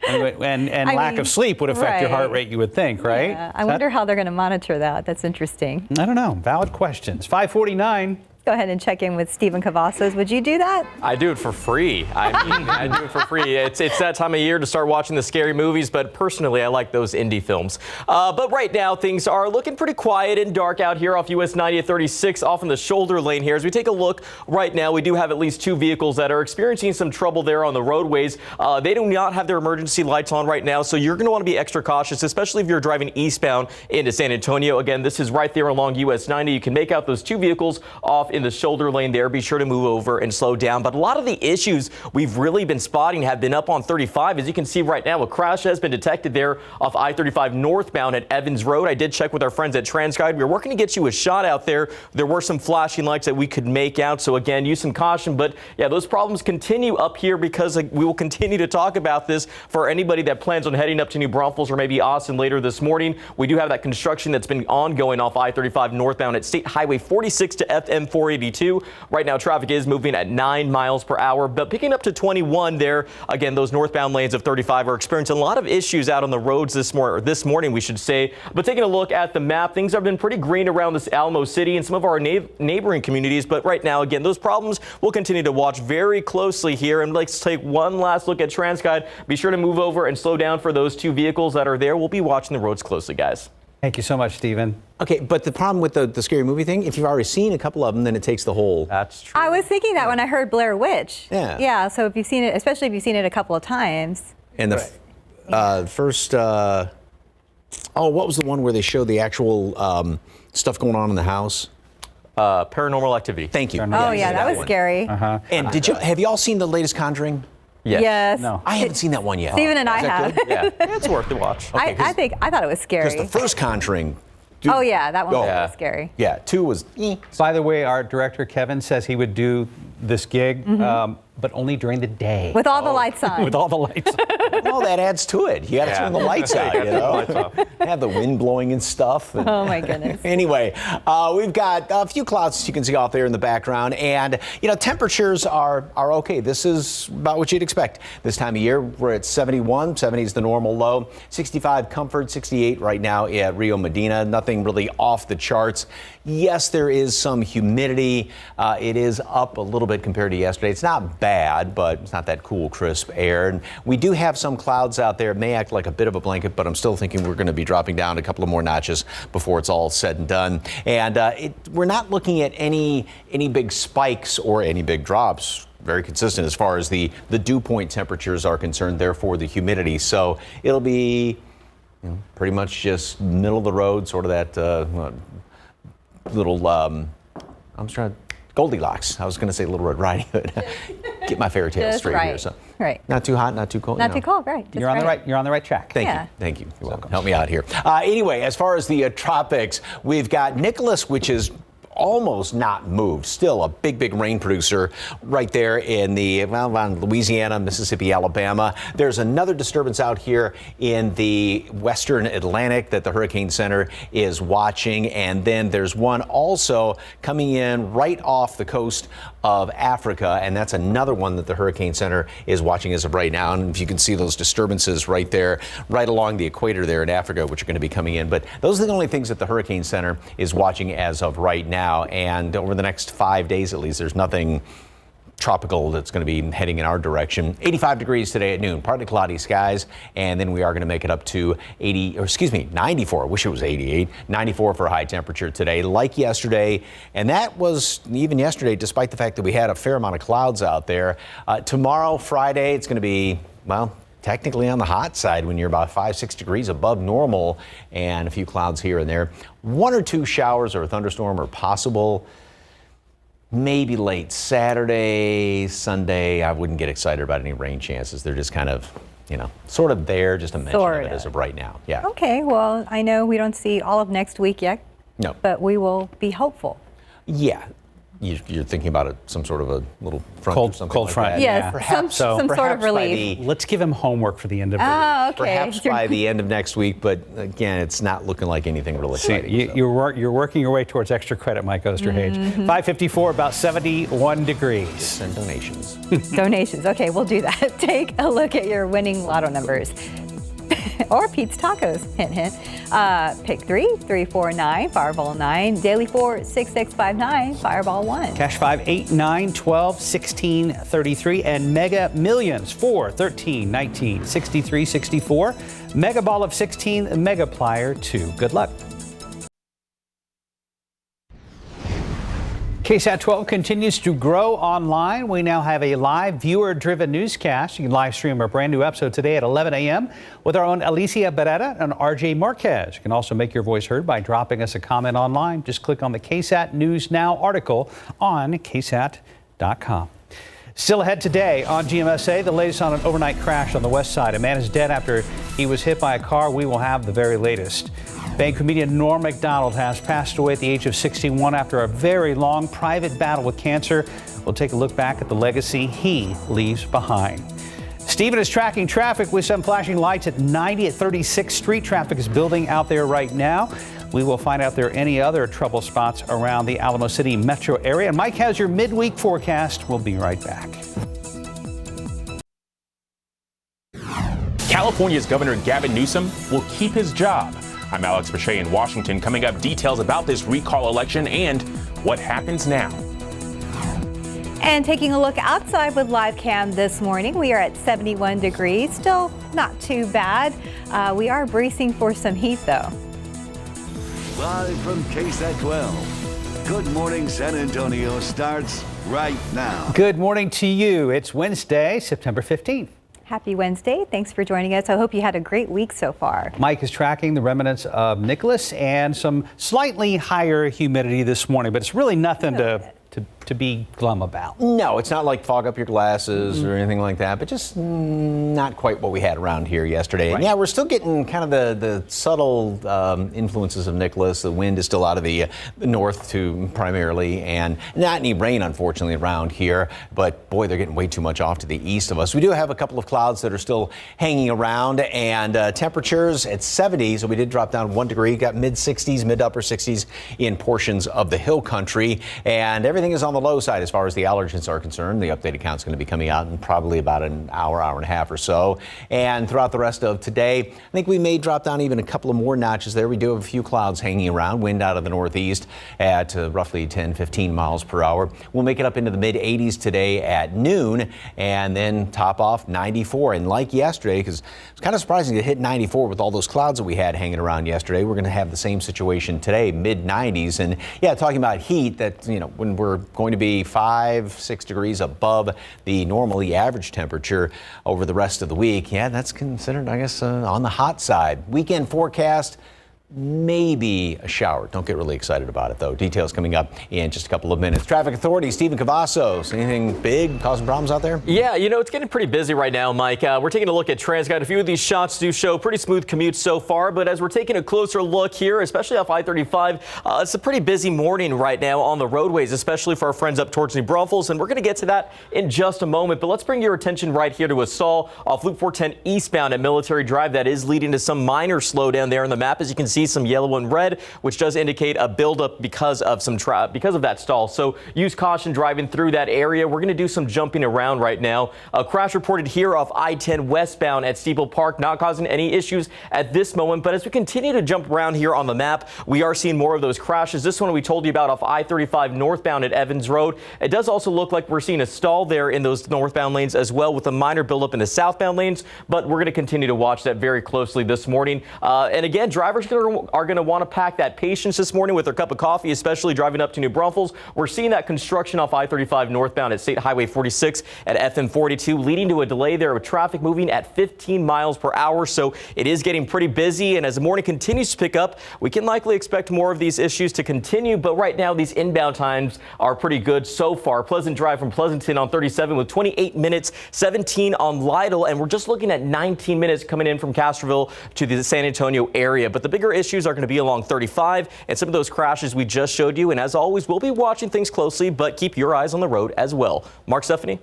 And lack of sleep would affect your heart rate, you would think, right? Yeah. I wonder how they're going to monitor that. That's interesting. I don't know. Valid questions. 5:49. Go ahead and check in with Stephen Cavazos. Would you do that? I do it for free. I do it for free. It's that time of year to start watching the scary movies, but personally, I like those indie films. But right now, things are looking pretty quiet and dark out here off US 90 at 36, off in the shoulder lane here. As we take a look right now, we do have at least 2 vehicles that are experiencing some trouble there on the roadways. They do not have their emergency lights on right now, so you're going to want to be extra cautious, especially if you're driving eastbound into San Antonio. Again, this is right there along US 90. You can make out those 2 vehicles off in the shoulder lane there. Be sure to move over and slow down. But a lot of the issues we've really been spotting have been up on 35. As you can see right now, a crash has been detected there off I-35 northbound at Evans Road. I did check with our friends at TransGuide. We were working to get you a shot out there. There were some flashing lights that we could make out. So again, use some caution. But yeah, those problems continue up here because we will continue to talk about this for anybody that plans on heading up to New Braunfels or maybe Austin later this morning. We do have that construction that's been ongoing off I-35 northbound at State Highway 46 to FM 482. Right now, traffic is moving at 9 miles per hour, but picking up to 21 there. Again, those northbound lanes of 35 are experiencing a lot of issues out on the roads this morning, we should say. But taking a look at the map, things have been pretty green around this Alamo City and some of our neighboring communities. But right now, again, those problems we'll continue to watch very closely here. And let's take one last look at TransGuide. Be sure to move over and slow down for those 2 vehicles that are there. We'll be watching the roads closely, guys. Thank you so much, Stephen. Okay, but the problem with the scary movie thing, if you've already seen a couple of them, then it takes the whole. That's true. I was thinking that when I heard Blair Witch. Yeah. Yeah, so if you've seen it, especially if you've seen it a couple of times. And the first, what was the one where they showed the actual stuff going on in the house? Paranormal Activity. Thank you. Oh, yeah, that was scary. And have you all seen the latest Conjuring? Yes. No. I haven't seen that one yet. Stephen and I have. Yeah, it's worth the watch. Okay, I thought it was scary. Because the first Conjuring. Oh, yeah, that one was scary. Yeah, 2 was. By the way, our director, Kevin, says he would do this gig, but only during the day. With all the lights on. With all the lights on. Well, that adds to it. You got to turn the lights out, you know. Have the wind blowing and stuff. Oh, my goodness. Anyway, we've got a few clouds you can see out there in the background. And, temperatures are okay. This is about what you'd expect. This time of year, we're at 71. 70 is the normal low. 65 Comfort, 68 right now at Rio Medina. Nothing really off the charts. Yes, there is some humidity. It is up a little bit compared to yesterday. It's not bad, but it's not that cool, crisp air. And we do have some clouds out there. It may act like a bit of a blanket, but I'm still thinking we're going to be dropping down a couple of more notches before it's all said and done. And we're not looking at any big spikes or any big drops. Very consistent as far as the dew point temperatures are concerned, therefore the humidity. So it'll be pretty much just middle of the road, sort of that little, I'm trying to, Goldilocks. I was going to say Little Red Riding Hood. Get my fairy tale straight here. So. Right. Not too hot, not too cold. Not too cold, right. You're on the right track. Thank you. Thank you. You're welcome. Help me out here. Anyway, as far as the tropics, we've got Nicholas, which is almost not moved. Still a big rain producer right there in around Louisiana, Mississippi, Alabama. There's another disturbance out here in the western Atlantic that the Hurricane Center is watching. And then there's one also coming in right off the coast of Africa. And that's another one that the Hurricane Center is watching as of right now. And if you can see those disturbances right there, right along the equator there in Africa, which are going to be coming in. But those are the only things that the Hurricane Center is watching as of right now. And over the next 5 days, at least, there's nothing tropical that's going to be heading in our direction. 85 degrees today at noon, partly cloudy skies, and then we are going to make it up to 94. I wish it was 88. 94 for a high temperature today, like yesterday. And that was even yesterday, despite the fact that we had a fair amount of clouds out there. Tomorrow, Friday, it's going to be, well, technically on the hot side when you're about 5-6 degrees above normal and a few clouds here and there. 1 or 2 showers or a thunderstorm are possible. Maybe late Saturday, Sunday. I wouldn't get excited about any rain chances. They're just kind of sort of there, just a mention Sort of it as of right now. Yeah. Okay, well, I know we don't see all of next week yet. No. But we will be hopeful. Yeah. You're thinking about some sort of a little front or something cold like front. that. Yes, Perhaps some sort of relief. Let's give him homework for the end of the week. Oh, okay. Perhaps by the end of next week, but again, it's not looking like anything really exciting. You're working your way towards extra credit, Mike Osterhage. 5:54, about 71 degrees. Send donations. Donations. Okay, we'll do that. Take a look at your winning lotto numbers. Or Pete's Tacos, hint, hint. Pick 3, 3, 4, 9, Fireball 9, Daily 4, 6, 6, 5, 9, Fireball 1. Cash 5, 8, 9, 12, 16, 33, and Mega Millions 4, 13, 19, 63, 64. Mega Ball of 16, Mega Plier 2. Good luck. KSAT 12 continues to grow online. We now have a live viewer-driven newscast. You can live stream our brand new episode today at 11 a.m. with our own Alicia Beretta and RJ Marquez. You can also make your voice heard by dropping us a comment online. Just click on the KSAT News Now article on KSAT.com. Still ahead today on GMSA, the latest on an overnight crash on the west side. A man is dead after he was hit by a car. We will have the very latest. Famed comedian Norm Mcdonald has passed away at the age of 61 after a very long private battle with cancer. We'll take a look back at the legacy he leaves behind. Stephen is tracking traffic with some flashing lights at 90 at 36th Street. Traffic is building out there right now. We will find out if there are any other trouble spots around the Alamo City metro area. And Mike has your midweek forecast. We'll be right back. California's Governor Gavin Newsom will keep his job. I'm Alex Bechet in Washington. Coming up, details about this recall election and what happens now. And taking a look outside with live cam this morning, we are at 71 degrees. Still not too bad. We are bracing for some heat, though. Live from KSAT 12. Good Morning San Antonio starts right now. Good morning to you. It's Wednesday, September 15th. Happy Wednesday. Thanks for joining us. I hope you had a great week so far. Mike is tracking the remnants of Nicholas and some slightly higher humidity this morning, but it's really nothing to be glum about. No, it's not like fog up your glasses or anything like that, but just not quite what we had around here yesterday. Right. And yeah, we're still getting kind of the subtle influences of Nicholas. The wind is still out of the north to primarily, and not any rain, unfortunately, around here. But boy, they're getting way too much off to the east of us. We do have a couple of clouds that are still hanging around, and temperatures at 70, so we did drop down 1 degree, got mid-60s, mid-upper 60s in portions of the hill country, and everything is on the low side as far as the allergens are concerned. The updated count is going to be coming out in probably about an hour and a half or so. And throughout the rest of today, I think we may drop down even a couple of more notches there. We do have a few clouds hanging around, wind out of the northeast at roughly 10-15 miles per hour. We'll make it up into the mid 80s today at noon and then top off 94. And like yesterday, because it's kind of surprising to hit 94 with all those clouds that we had hanging around yesterday, we're going to have the same situation today, mid 90s. And yeah, talking about heat, that, when we're going to be 5-6 degrees above the normally average temperature over the rest of the week. Yeah, that's considered, I guess, on the hot side. Weekend forecast, maybe a shower. Don't get really excited about it, though. Details coming up in just a couple of minutes. Traffic Authority, Stephen Cavazos. Anything big causing problems out there? Yeah, it's getting pretty busy right now, Mike. We're taking a look at TransGuide. A few of these shots do show pretty smooth commutes so far, but as we're taking a closer look here, especially off I-35, it's a pretty busy morning right now on the roadways, especially for our friends up towards New Braunfels, and we're going to get to that in just a moment. But let's bring your attention right here to a stall off Loop 410 eastbound at Military Drive that is leading to some minor slowdown there on the map. As you can see, some yellow and red, which does indicate a buildup because of that stall. So use caution driving through that area. We're going to do some jumping around right now. A crash reported here off I-10 westbound at Steeple Park, not causing any issues at this moment. But as we continue to jump around here on the map, we are seeing more of those crashes. This one we told you about off I-35 northbound at Evans Road. It does also look like we're seeing a stall there in those northbound lanes as well, with a minor buildup in the southbound lanes. But we're going to continue to watch that very closely this morning. And again, drivers are going to are going to want to pack that patience this morning with their cup of coffee, especially driving up to New Braunfels. We're seeing that construction off I-35 northbound at State Highway 46 at FM 42, leading to a delay there with traffic moving at 15 miles per hour. So it is getting pretty busy. And as the morning continues to pick up, we can likely expect more of these issues to continue. But right now, these inbound times are pretty good so far. Pleasant Drive from Pleasanton on 37 with 28 minutes, 17 on Lytle. And we're just looking at 19 minutes coming in from Castroville to the San Antonio area. But the bigger issues are going to be along 35 and some of those crashes we just showed you. And as always, we'll be watching things closely, but keep your eyes on the road as well. Mark, Stephanie.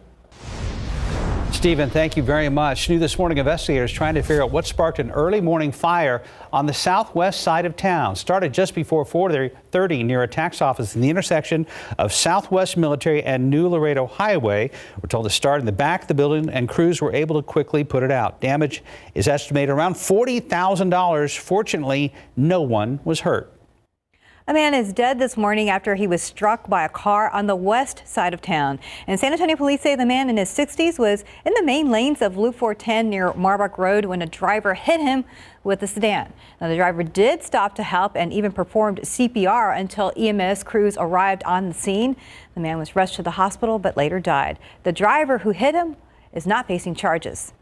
Stephen, thank you very much. New this morning, investigators trying to figure out what sparked an early morning fire on the southwest side of town. Started just before 4:30 near a tax office in the intersection of Southwest Military and New Laredo Highway. We're told to start in the back of the building, and crews were able to quickly put it out. Damage is estimated around $40,000. Fortunately, no one was hurt. A man is dead this morning after he was struck by a car on the west side of town. And San Antonio police say the man in his 60s was in the main lanes of Loop 410 near Marbach Road when a driver hit him with a sedan. Now, the driver did stop to help and even performed CPR until EMS crews arrived on the scene. The man was rushed to the hospital but later died. The driver who hit him is not facing charges.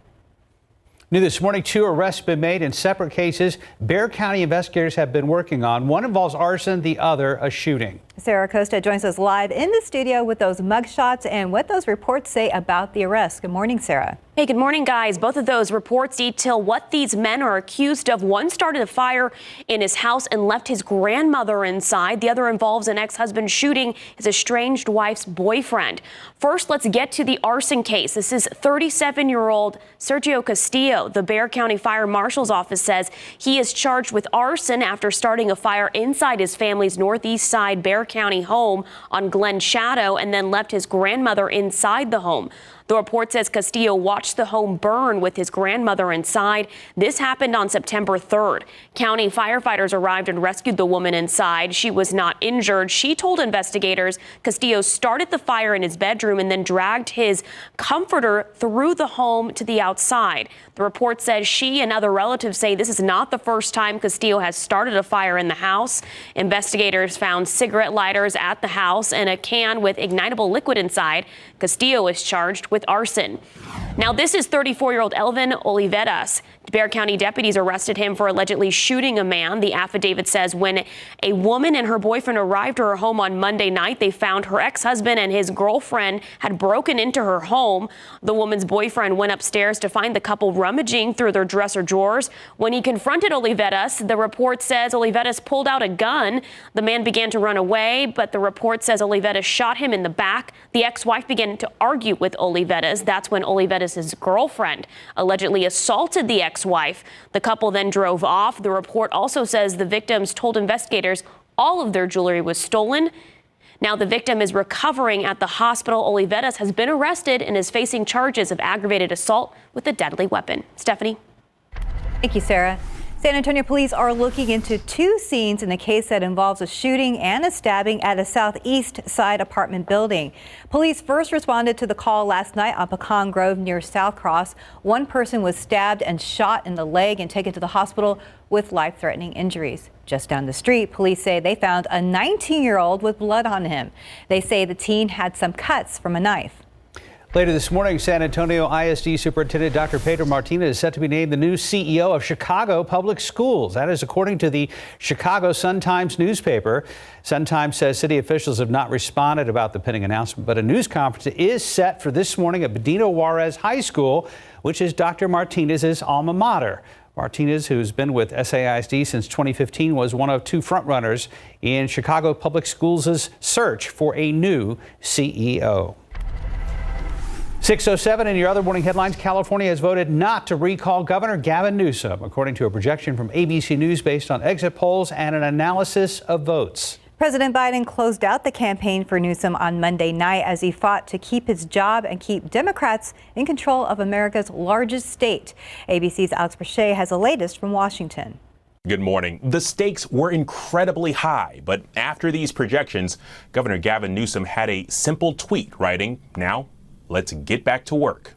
New this morning, 2 arrests have been made in separate cases Bexar County investigators have been working on. One involves arson, the other a shooting. Sarah Costa joins us live in the studio with those mugshots and what those reports say about the arrest. Good morning, Sarah. Hey, good morning, guys. Both of those reports detail what these men are accused of. One started a fire in his house and left his grandmother inside. The other involves an ex-husband shooting his estranged wife's boyfriend. First, let's get to the arson case. This is 37-year-old Sergio Castillo. The Bexar County Fire Marshal's office says he is charged with arson after starting a fire inside his family's northeast side Bexar County home on Glen Shadow and then left his grandmother inside the home. The report says Castillo watched the home burn with his grandmother inside. This happened on September 3rd. County firefighters arrived and rescued the woman inside. She was not injured. She told investigators Castillo started the fire in his bedroom and then dragged his comforter through the home to the outside. The report says she and other relatives say this is not the first time Castillo has started a fire in the house. Investigators found cigarette lighters at the house and a can with ignitable liquid inside. Castillo is charged with arson. Now, this is 34-year-old Elvin Oliveras. Bexar County deputies arrested him for allegedly shooting a man. The affidavit says when a woman and her boyfriend arrived to her home on Monday night, they found her ex-husband and his girlfriend had broken into her home. The woman's boyfriend went upstairs to find the couple rummaging through their dresser drawers. When he confronted Oliveras, the report says Oliveras pulled out a gun. The man began to run away, but the report says Oliveras shot him in the back. The ex-wife began to argue with Oliveras. That's when Oliveras' girlfriend allegedly assaulted the ex-wife. The couple then drove off. The report also says the victims told investigators all of their jewelry was stolen. Now the victim is recovering at the hospital. Oliveras has been arrested and is facing charges of aggravated assault with a deadly weapon. Stephanie. Thank you, Sarah. San Antonio police are looking into 2 scenes in the case that involves a shooting and a stabbing at a southeast side apartment building. Police first responded to the call last night on Pecan Grove near South Cross. One person was stabbed and shot in the leg and taken to the hospital with life-threatening injuries. Just down the street, police say they found a 19-year-old with blood on him. They say the teen had some cuts from a knife. Later this morning, San Antonio ISD Superintendent Dr. Pedro Martinez is set to be named the new CEO of Chicago Public Schools. That is according to the Chicago Sun-Times newspaper. Sun-Times says city officials have not responded about the pending announcement, but a news conference is set for this morning at Benito Juarez High School, which is Dr. Martinez's alma mater. Martinez, who's been with SAISD since 2015, was one of 2 frontrunners in Chicago Public Schools' search for a new CEO. 6:07 in your other morning headlines. California has voted not to recall Governor Gavin Newsom, according to a projection from ABC News based on exit polls and an analysis of votes. President Biden closed out the campaign for Newsom on Monday night as he fought to keep his job and keep Democrats in control of America's largest state. ABC's Alex Brachet has the latest from Washington. Good morning. The stakes were incredibly high, but after these projections, Governor Gavin Newsom had a simple tweet writing, "Now, let's get back to work."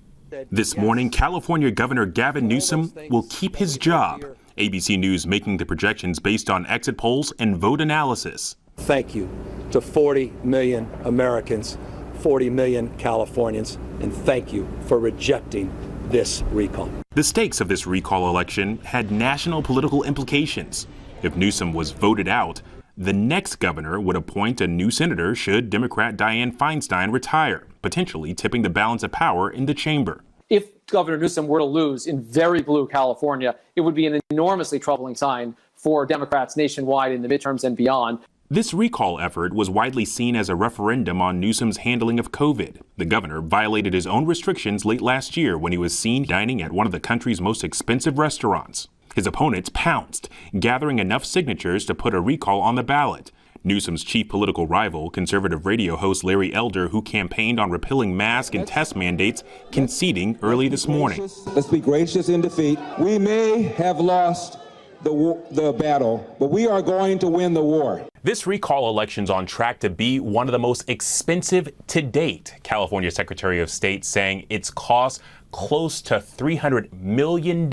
This morning, California Governor Gavin Newsom will keep his job ABC News making the projections based on exit polls and vote analysis. Thank you to 40 million Americans, 40 million Californians, and thank you for rejecting this recall. The stakes of this recall election had national political implications. If Newsom was voted out, the next governor would appoint a new senator should Democrat Dianne Feinstein retire, potentially tipping the balance of power in the chamber. If Governor Newsom were to lose in very blue California, it would be an enormously troubling sign for Democrats nationwide in the midterms and beyond. This recall effort was widely seen as a referendum on Newsom's handling of COVID. The governor violated his own restrictions late last year when he was seen dining at one of the country's most expensive restaurants. His opponents pounced, gathering enough signatures to put a recall on the ballot. Newsom's chief political rival, conservative radio host Larry Elder, who campaigned on repealing mask and test mandates, conceding early this morning. Let's be gracious in defeat. We may have lost the battle, but we are going to win the war. This recall election's on track to be one of the most expensive to date. California Secretary of State saying it's cost close to $300 million.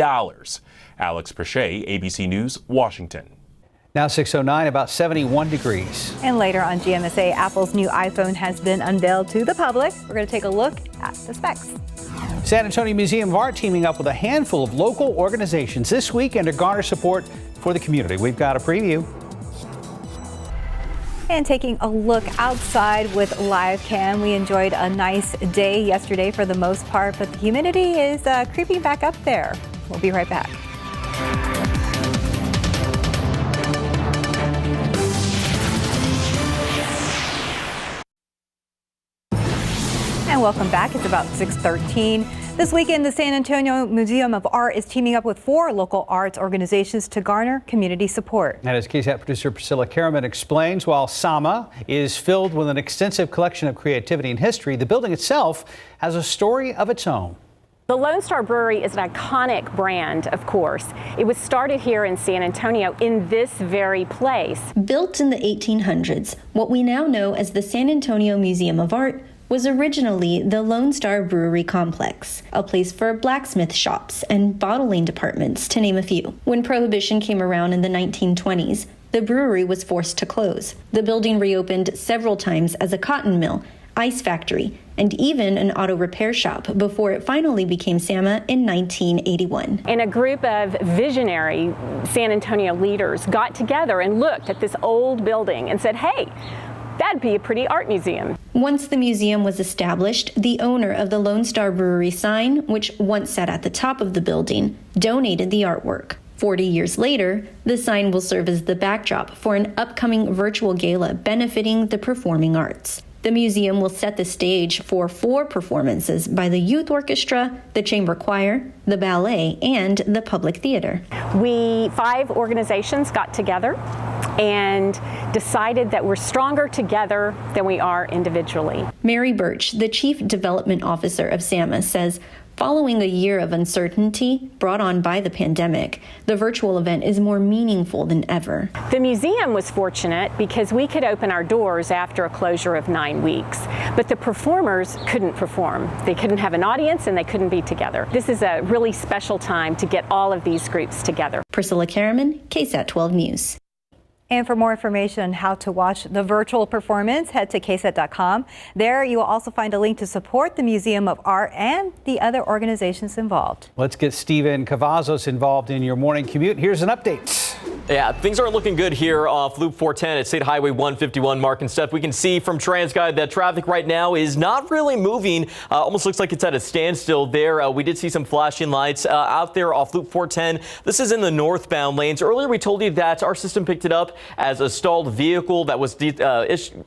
Alex Perche, ABC News, Washington. Now 6:09, about 71 degrees. And later on GMSA, Apple's new iPhone has been unveiled to the public. We're going to take a look at the specs. San Antonio Museum of Art teaming up with a handful of local organizations this weekend to garner support for the community. We've got a preview. And taking a look outside with live cam, we enjoyed a nice day yesterday for the most part, but the humidity is creeping back up there. We'll be right back. And welcome back. It's about 6:13. This weekend, the San Antonio Museum of Art is teaming up with 4 local arts organizations to garner community support. And as KSAT producer Priscilla Karaman explains, while Sama is filled with an extensive collection of creativity and history, the building itself has a story of its own. The Lone Star Brewery is an iconic brand, of course. It was started here in San Antonio in this very place. Built in the 1800s, what we now know as the San Antonio Museum of Art was originally the Lone Star Brewery Complex, a place for blacksmith shops and bottling departments, to name a few. When Prohibition came around in the 1920s, the brewery was forced to close. The building reopened several times as a cotton mill, ice factory, and even an auto repair shop before it finally became SAMA in 1981. And a group of visionary San Antonio leaders got together and looked at this old building and said, hey, that'd be a pretty art museum. Once the museum was established, the owner of the Lone Star Brewery sign, which once sat at the top of the building, donated the artwork. 40 years later, the sign will serve as the backdrop for an upcoming virtual gala benefiting the performing arts. The museum will set the stage for 4 performances by the youth orchestra, the chamber choir, the ballet, and the public theater. We 5 organizations got together and decided that we're stronger together than we are individually. Mary Birch, the Chief Development Officer of SAMA, says following a year of uncertainty brought on by the pandemic, the virtual event is more meaningful than ever. The museum was fortunate because we could open our doors after a closure of 9 weeks, but the performers couldn't perform. They couldn't have an audience and they couldn't be together. This is a really special time to get all of these groups together. Priscilla Karaman, KSAT 12 News. And for more information on how to watch the virtual performance, head to KSAT.com. There you will also find a link to support the Museum of Art and the other organizations involved. Let's get Steven Cavazos involved in your morning commute. Here's an update. Yeah, things aren't looking good here off Loop 410 at State Highway 151. Mark and Steph, we can see from TransGuide that traffic right now is not really moving. Almost looks like it's at a standstill there. We did see some flashing lights out there off Loop 410. This is in the northbound lanes. Earlier we told you that our system picked it up as a stalled vehicle that was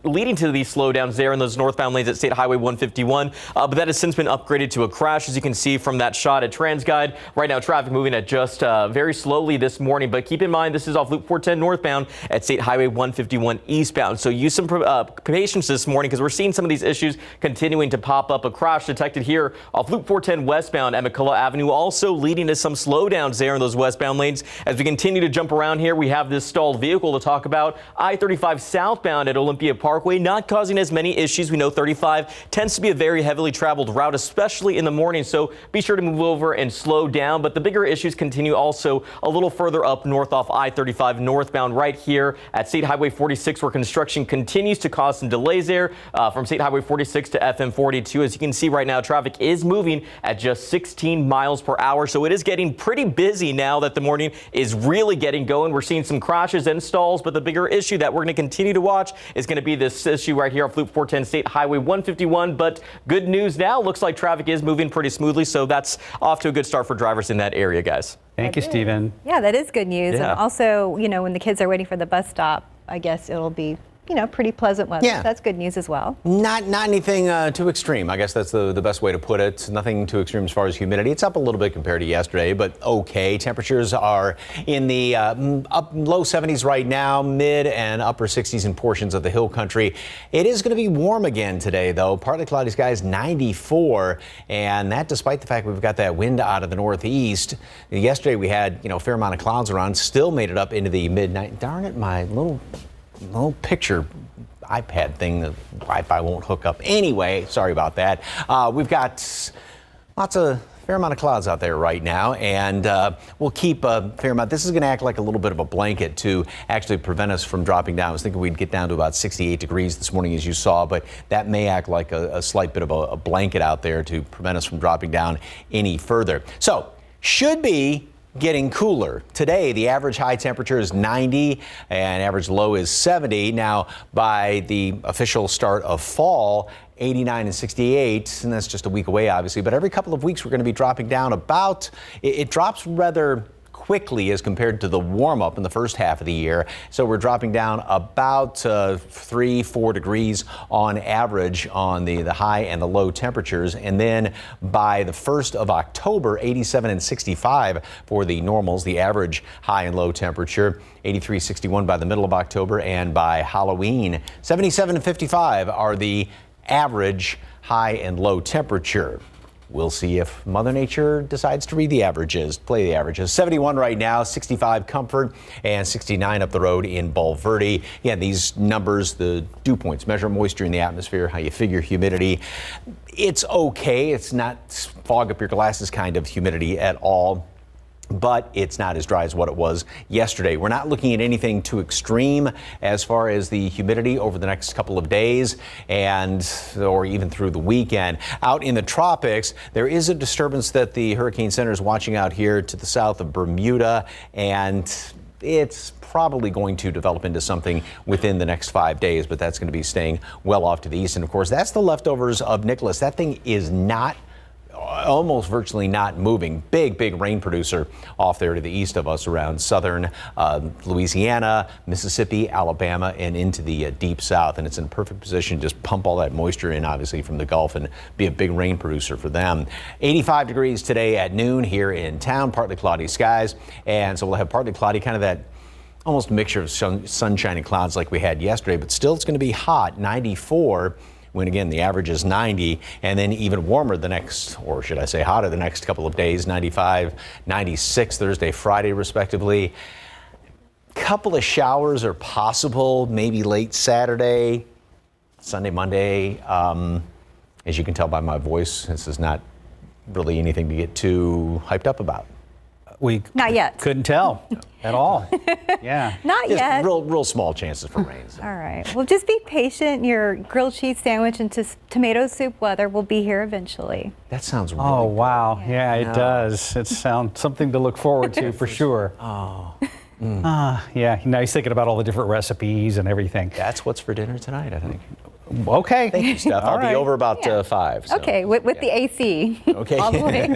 leading to these slowdowns there in those northbound lanes at State Highway 151. But that has since been upgraded to a crash, as you can see from that shot at TransGuide. Right now, traffic moving at just very slowly this morning. But keep in mind, this is cases off Loop 410 northbound at State Highway 151 eastbound. So use some patience this morning because we're seeing some of these issues continuing to pop up. A crash detected here off Loop 410 westbound at McCullough Avenue, also leading to some slowdowns there in those westbound lanes. As we continue to jump around here, we have this stalled vehicle to talk about. I-35 southbound at Olympia Parkway, not causing as many issues. We know 35 tends to be a very heavily traveled route, especially in the morning, so be sure to move over and slow down. But the bigger issues continue also a little further up north off I-35 northbound right here at State Highway 46, where construction continues to cause some delays there from State Highway 46 to FM 42. As you can see right now, traffic is moving at just 16 miles per hour, so it is getting pretty busy now that the morning is really getting going. We're seeing some crashes and stalls, but the bigger issue that we're going to continue to watch is going to be this issue right here off Loop 410 State Highway 151. But good news now, looks like traffic is moving pretty smoothly, so that's off to a good start for drivers in that area, guys. Thank you, Stephen. Yeah, that is good news. Yeah. And also, when the kids are waiting for the bus stop, I guess it'll be, pretty pleasant weather. Yeah. That's good news as well. Not anything too extreme. I guess that's the best way to put it. Nothing too extreme as far as humidity. It's up a little bit compared to yesterday, but okay. Temperatures are in the low 70s right now, mid and upper 60s in portions of the hill country. It is going to be warm again today, though. Partly cloudy skies, 94, and that despite the fact we've got that wind out of the northeast. Yesterday we had a fair amount of clouds around, still made it up into the midnight. Darn it, my little picture iPad thing, the Wi-Fi won't hook up. Anyway, sorry about that. We've got fair amount of clouds out there right now, and we'll keep a fair amount. This is going to act like a little bit of a blanket to actually prevent us from dropping down. I was thinking we'd get down to about 68 degrees this morning, as you saw, but that may act like a slight bit of a blanket out there to prevent us from dropping down any further. So, should be getting cooler. Today, the average high temperature is 90 and average low is 70. Now, by the official start of fall, 89 and 68, and that's just a week away, obviously. But every couple of weeks, we're going to be dropping down about, it drops rather quickly as compared to the warm up in the first half of the year. So we're dropping down about 3-4 degrees on average on the high and the low temperatures. And then by the 1st of October, 87 and 65 for the normals, the average high and low temperature, 83, 61 by the middle of October, and by Halloween, 77 and 55 are the average high and low temperature. We'll see if Mother Nature decides to read the averages, play the averages. 71 right now, 65 Comfort, and 69 up the road in Bulverde. Yeah, these numbers, the dew points, measure moisture in the atmosphere, how you figure humidity. It's okay. It's not fog up your glasses kind of humidity at all, but it's not as dry as what it was yesterday. We're not looking at anything too extreme as far as the humidity over the next couple of days or even through the weekend. Out in the tropics, there is a disturbance that the Hurricane Center is watching out here to the south of Bermuda, and it's probably going to develop into something within the next 5 days, but that's going to be staying well off to the east. And of course, that's the leftovers of Nicholas. That thing is almost virtually not moving. Big rain producer off there to the east of us around southern Louisiana, Mississippi, Alabama, and into the deep south. And it's in perfect position to just pump all that moisture in, obviously, from the Gulf and be a big rain producer for them. 85 degrees today at noon here in town, partly cloudy skies. And so we'll have partly cloudy, kind of that almost mixture of sunshine and clouds like we had yesterday, but still it's going to be hot, 94. When again, the average is 90, and then even warmer the next, or should I say hotter the next couple of days, 95, 96 Thursday, Friday, respectively. Couple of showers are possible, maybe late Saturday, Sunday, Monday. As you can tell by my voice, this is not really anything to get too hyped up about. We not yet. Couldn't tell at all. Yeah. Not just yet. Real small chances for rain. So. All right. Well, just be patient. Your grilled cheese sandwich and tomato soup weather will be here eventually. That sounds really good. Wow. Yeah, it does. It sounds something to look forward to for sure. Oh. Yeah. Now he's thinking about all the different recipes and everything. That's what's for dinner tonight, I think. Okay. Thank you, Steph. I'll be over about 5. So. Okay, with the AC. Okay. All the way.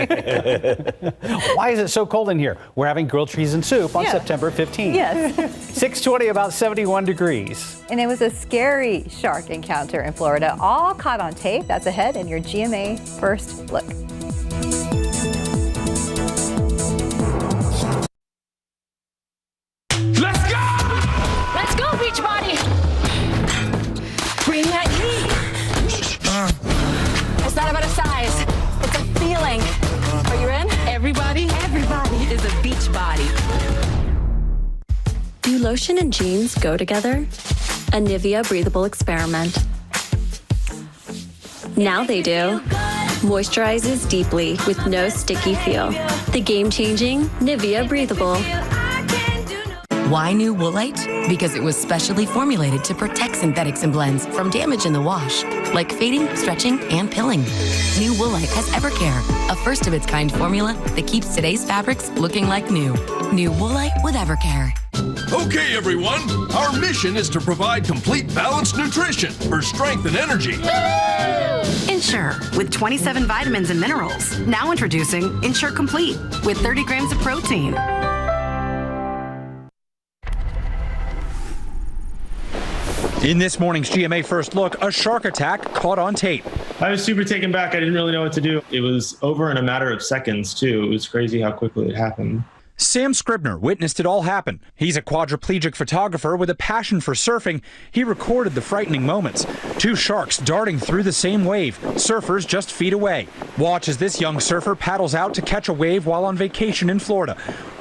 Why is it so cold in here? We're having grilled cheese and soup on September 15th. Yes. 6:20, about 71 degrees. And it was a scary shark encounter in Florida, all caught on tape. That's ahead in your GMA First Look. lotion and jeans go together? A Nivea breathable experiment. Now they do. Moisturizes deeply with no sticky feel. The game-changing Nivea breathable. Why new Woolite? Because it was specially formulated to protect synthetics and blends from damage in the wash, like fading, stretching, and pilling. New Woolite has Evercare, a first-of-its-kind formula that keeps today's fabrics looking like new. New Woolite with Evercare. Okay, everyone, our mission is to provide complete balanced nutrition for strength and energy. Ensure, with 27 vitamins and minerals. Now introducing Ensure Complete, with 30 grams of protein. In this morning's GMA First Look, a shark attack caught on tape. I was super taken back. I didn't really know what to do. It was over in a matter of seconds, too. It was crazy how quickly it happened. Sam Scribner witnessed it all happen. He's a quadriplegic photographer with a passion for surfing. He recorded the frightening moments. Two sharks darting through the same wave, surfers just feet away. Watch as this young surfer paddles out to catch a wave while on vacation in Florida.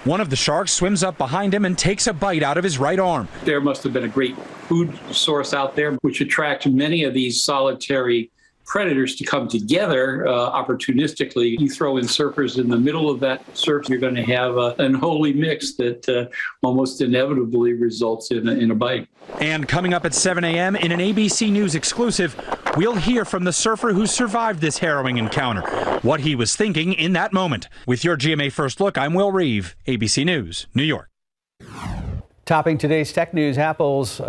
One of the sharks swims up behind him and takes a bite out of his right arm. There must have been a great food source out there, which attracts many of these solitary predators to come together opportunistically. You throw in surfers in the middle of that surf, you're going to have an unholy mix that almost inevitably results in a bite. And coming up at 7 a.m. in an ABC News exclusive, we'll hear from the surfer who survived this harrowing encounter, what he was thinking in that moment. With your GMA First Look, I'm Will Reeve, ABC News, New York. Topping today's tech news, Apple's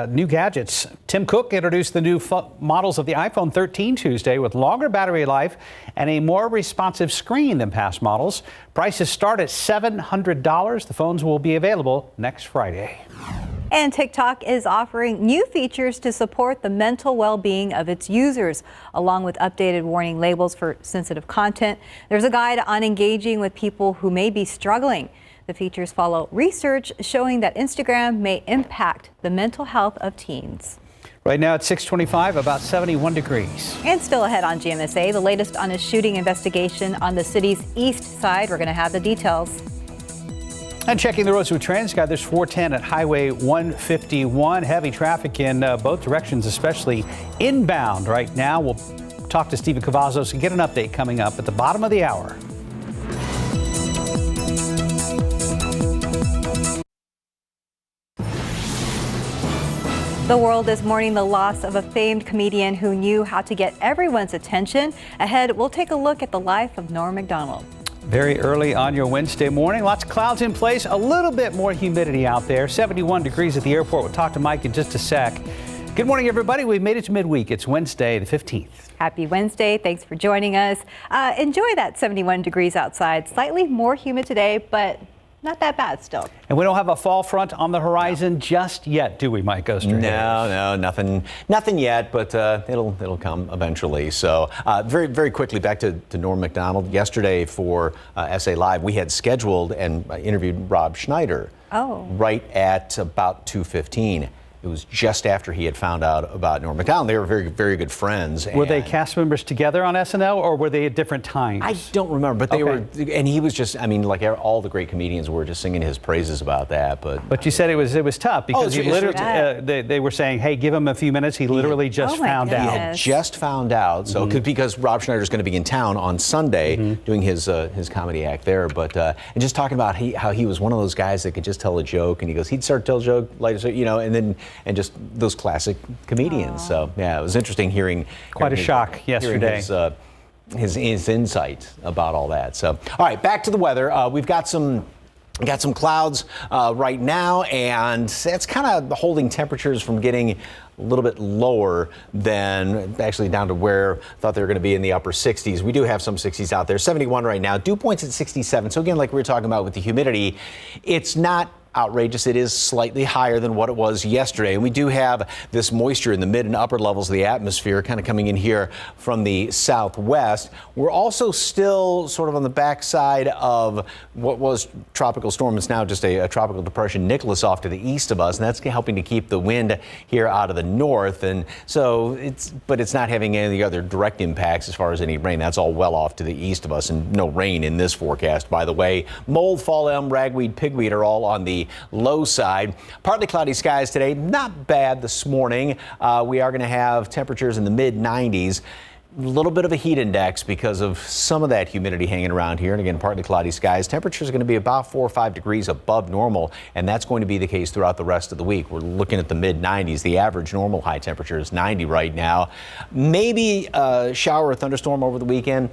new gadgets. Tim Cook introduced the new models of the iPhone 13 Tuesday with longer battery life and a more responsive screen than past models. Prices start at $700. The phones will be available next Friday. And TikTok is offering new features to support the mental well-being of its users, along with updated warning labels for sensitive content. There's a guide on engaging with people who may be struggling. The features follow research showing that Instagram may impact the mental health of teens. Right now at 6:25, about 71 degrees. And still ahead on GMSA, the latest on a shooting investigation on the city's east side. We're going to have the details. And checking the roads with TransGuide, there's 410 at Highway 151. Heavy traffic in both directions, especially inbound right now. We'll talk to Stephen Cavazos and get an update coming up at the bottom of the hour. The world is mourning the loss of a famed comedian who knew how to get everyone's attention. Ahead, we'll take a look at the life of Norm Mcdonald. Very early on your Wednesday morning. Lots of clouds in place, a little bit more humidity out there. 71 degrees at the airport. We'll talk to Mike in just a sec. Good morning, everybody. We've made it to midweek. It's Wednesday, the 15th. Happy Wednesday. Thanks for joining us. Enjoy that 71 degrees outside. Slightly more humid today, but not that bad still. And we don't have a fall front on the horizon just yet, do we, Mike Oster? No, nothing yet, but it'll come eventually. So very quickly back to Norm Mcdonald. Yesterday for SA Live, we had scheduled and interviewed Rob Schneider right at about 2:15. It was just after he had found out about Norm Mcdonald. They were very good friends. Were they cast members together on SNL, or were they at different times? I don't remember, but they were, and he was just, I mean, like all the great comedians were just singing his praises about that. But you said it was tough because you literally, they were saying, hey, give him a few minutes. He literally just found out. He had just found out. So because Rob Schneider is going to be in town on Sunday doing his comedy act there, but and just talking about how he was one of those guys that could just tell a joke, and he goes, he'd start to tell a joke later, and just those classic comedians. So yeah, it was interesting hearing. Quite a shock yesterday. His insight about all that. So all right, back to the weather. We've got some clouds right now, and it's kind of holding temperatures from getting a little bit lower than actually down to where I thought they were going to be in the upper 60s. We do have some 60s out there. 71 right now. Dew points at 67. So again, like we were talking about with the humidity, it's not outrageous. It is slightly higher than what it was yesterday. And we do have this moisture in the mid and upper levels of the atmosphere kind of coming in here from the southwest. We're also still sort of on the backside of what was tropical storm. It's now just a tropical depression, Nicholas, off to the east of us, and that's helping to keep the wind here out of the north. And so it's not having any other direct impacts as far as any rain. That's all well off to the east of us, and no rain in this forecast, by the way. Mold, fall elm, ragweed, pigweed are all on the the low side. Partly cloudy skies today, not bad this morning. We are going to have temperatures in the mid-90s. A little bit of a heat index because of some of that humidity hanging around here. And again, partly cloudy skies. Temperatures are going to be about 4 or 5 degrees above normal, and that's going to be the case throughout the rest of the week. We're looking at the mid-90s. The average normal high temperature is 90 right now. Maybe a shower or thunderstorm over the weekend.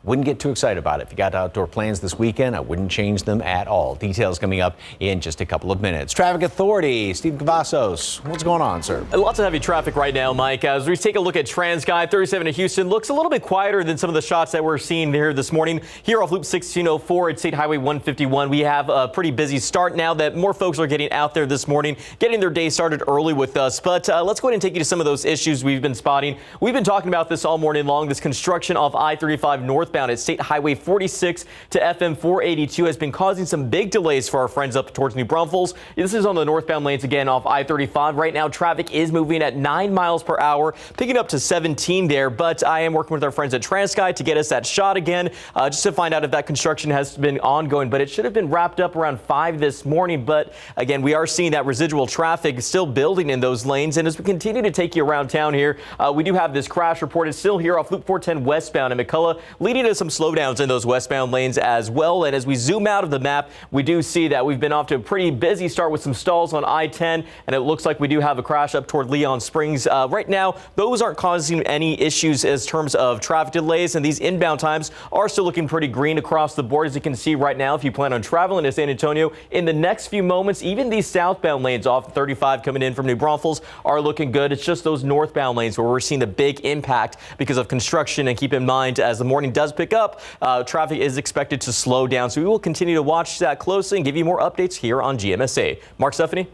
Wouldn't get too excited about it. If you got outdoor plans this weekend, I wouldn't change them at all. Details coming up in just a couple of minutes. Traffic Authority, Steve Cavazos. What's going on, sir? Lots of heavy traffic right now, Mike. As we take a look at TransGuide 37 to Houston, looks a little bit quieter than some of the shots that we're seeing here this morning. Here off Loop 1604 at State Highway 151, we have a pretty busy start now that more folks are getting out there this morning, getting their day started early with us. But let's go ahead and take you to some of those issues we've been spotting. We've been talking about this all morning long. This construction off I-35 northbound at State Highway 46 to FM 482 has been causing some big delays for our friends up towards New Braunfels. This is on the northbound lanes again off I-35. Right now, traffic is moving at 9 miles per hour, picking up to 17 there. But I am working with our friends at TransGuide to get us that shot again, just to find out if that construction has been ongoing. But it should have been wrapped up around 5 this morning. But again, we are seeing that residual traffic still building in those lanes. And as we continue to take you around town here, we do have this crash reported still here off Loop 410 westbound in McCullough, leading to some slowdowns in those westbound lanes as well. And as we zoom out of the map, we do see that we've been off to a pretty busy start with some stalls on I-10, and it looks like we do have a crash up toward Leon Springs. Right now, those aren't causing any issues as terms of traffic delays, and these inbound times are still looking pretty green across the board. As you can see right now, if you plan on traveling to San Antonio in the next few moments, even these southbound lanes off 35 coming in from New Braunfels are looking good. It's just those northbound lanes where we're seeing the big impact because of construction. And keep in mind, as the morning does pick up, traffic is expected to slow down. So we will continue to watch that closely and give you more updates here on GMSA. Mark Stephanie.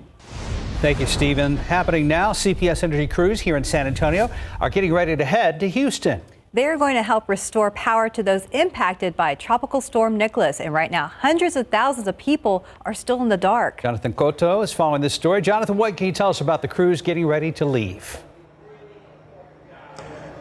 Thank you, Stephen. Happening now, CPS Energy crews here in San Antonio are getting ready to head to Houston. They're going to help restore power to those impacted by Tropical Storm Nicholas. And right now, hundreds of thousands of people are still in the dark. Jonathan Cotto is following this story. Jonathan, what can you tell us about the crews getting ready to leave?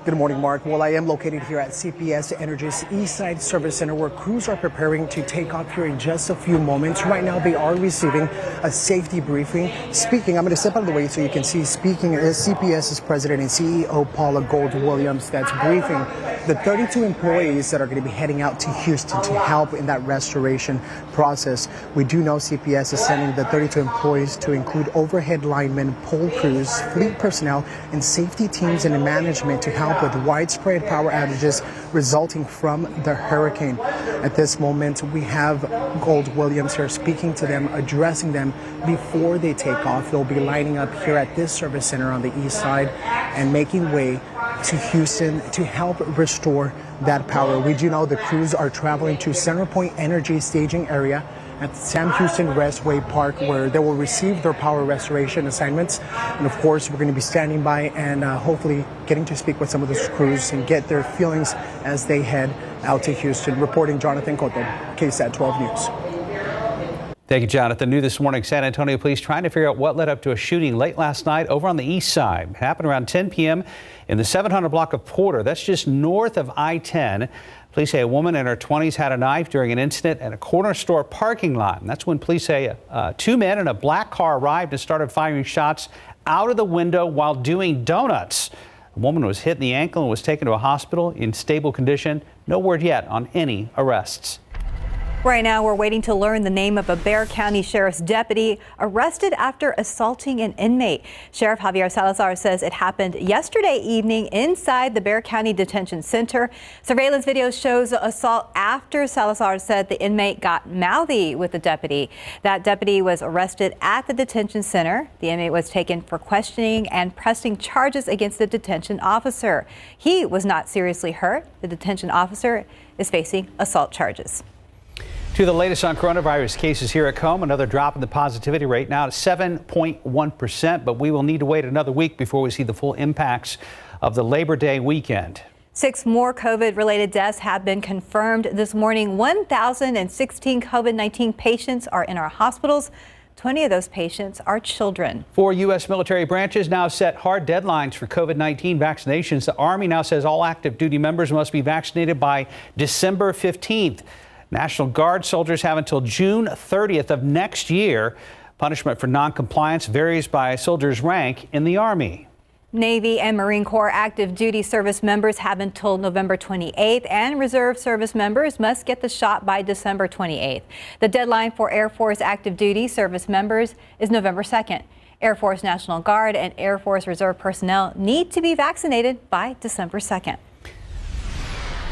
Good morning, Mark. Well, I am located here at CPS Energy's Eastside Service Center, where crews are preparing to take off here in just a few moments. Right now, they are receiving a safety briefing. I'm going to step out of the way so you can see. Speaking is CPS's president and CEO, Paula Gold-Williams, that's briefing the 32 employees that are going to be heading out to Houston to help in that restoration process. We do know CPS is sending the 32 employees to include overhead linemen, pole crews, fleet personnel, and safety teams and management to help with widespread power outages resulting from the hurricane. At this moment, we have Gold-Williams here speaking to them, addressing them before they take off. They'll be lining up here at this service center on the east side and making way to Houston to help restore that power. We do know the crews are traveling to Centerpoint Energy staging area at Sam Houston Raceway Park, where they will receive their power restoration assignments. And of course, we're going to be standing by and hopefully getting to speak with some of those crews and get their feelings as they head out to Houston. Reporting, Jonathan Cotto, KSAT 12 News. Thank you, Jonathan. New this morning, San Antonio police trying to figure out what led up to a shooting late last night over on the east side. It happened around 10 p.m. in the 700 block of Porter. That's just north of I-10. Police say a woman in her 20s had a knife during an incident at a corner store parking lot. And that's when police say two men in a black car arrived and started firing shots out of the window while doing donuts. The woman was hit in the ankle and was taken to a hospital in stable condition. No word yet on any arrests. Right now, we're waiting to learn the name of a Bexar County Sheriff's deputy arrested after assaulting an inmate. Sheriff Javier Salazar says it happened yesterday evening inside the Bexar County Detention Center. Surveillance video shows the assault after Salazar said the inmate got mouthy with the deputy. That deputy was arrested at the detention center. The inmate was taken for questioning and pressing charges against the detention officer. He was not seriously hurt. The detention officer is facing assault charges. To the latest on coronavirus cases here at home, another drop in the positivity rate now to 7.1%, but we will need to wait another week before we see the full impacts of the Labor Day weekend. 6 more COVID-related deaths have been confirmed this morning. 1,016 COVID-19 patients are in our hospitals. 20 of those patients are children. 4 U.S. military branches now set hard deadlines for COVID-19 vaccinations. The Army now says all active duty members must be vaccinated by December 15th. National Guard soldiers have until June 30th of next year. Punishment for noncompliance varies by soldier's rank in the Army. Navy and Marine Corps active duty service members have until November 28th, and reserve service members must get the shot by December 28th. The deadline for Air Force active duty service members is November 2nd. Air Force National Guard and Air Force Reserve personnel need to be vaccinated by December 2nd.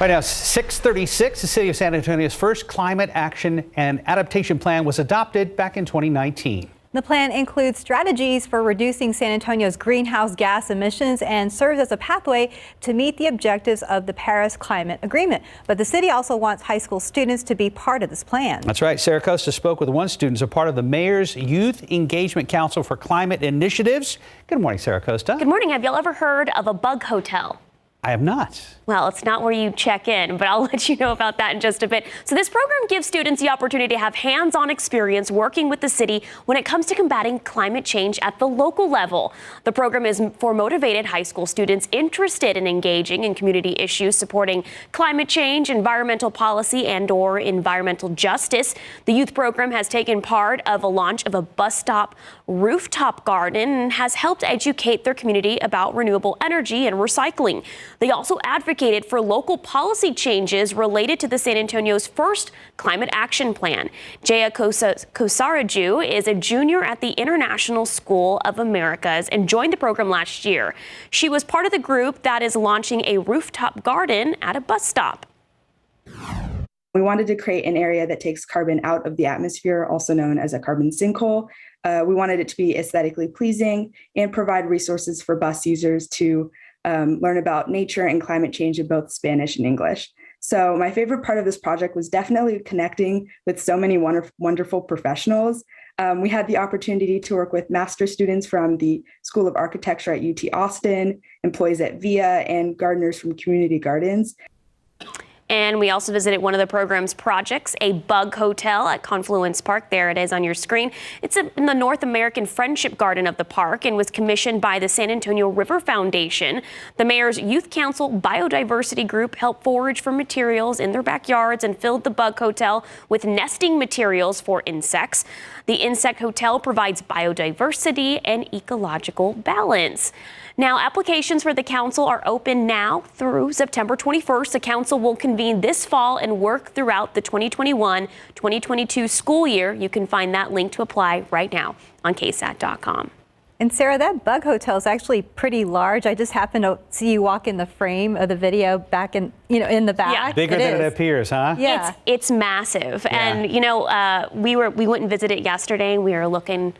Right now, 6:36, the city of San Antonio's first climate action and adaptation plan was adopted back in 2019. The plan includes strategies for reducing San Antonio's greenhouse gas emissions and serves as a pathway to meet the objectives of the Paris Climate Agreement. But the city also wants high school students to be part of this plan. That's right. Sarah Costa spoke with one student as a part of the Mayor's Youth Engagement Council for Climate Initiatives. Good morning, Sarah Costa. Good morning. Have y'all ever heard of a bug hotel? I have not. Well, it's not where you check in, but I'll let you know about that in just a bit. So this program gives students the opportunity to have hands-on experience working with the city when it comes to combating climate change at the local level. The program is for motivated high school students interested in engaging in community issues supporting climate change, environmental policy, and/or environmental justice. The youth program has taken part of a launch of a bus stop rooftop garden and has helped educate their community about renewable energy and recycling. They also advocated for local policy changes related to the San Antonio's first climate action plan. Jaya Kosaraju is a junior at the International School of Americas and joined the program last year. She was part of the group that is launching a rooftop garden at a bus stop. We wanted to create an area that takes carbon out of the atmosphere, also known as a carbon sinkhole. We wanted it to be aesthetically pleasing and provide resources for bus users to learn about nature and climate change in both Spanish and English. So my favorite part of this project was definitely connecting with so many wonderful professionals. We had the opportunity to work with master students from the School of Architecture at UT Austin, employees at VIA, and gardeners from Community Gardens. And we also visited one of the program's projects, a bug hotel at Confluence Park. There it is on your screen. It's in the North American Friendship Garden of the park and was commissioned by the San Antonio River Foundation. The Mayor's Youth Council Biodiversity Group helped forage for materials in their backyards and filled the bug hotel with nesting materials for insects. The insect hotel provides biodiversity and ecological balance. Now, applications for the council are open now through September 21st. The council will convene this fall and work throughout the 2021-2022 school year. You can find that link to apply right now on KSAT.com. And Sarah, that bug hotel is actually pretty large. I just happened to see you walk in the frame of the video back in the back. Yeah. Bigger than it appears, huh? Yeah. It's massive. Yeah. And, we went and visited yesterday and we were looking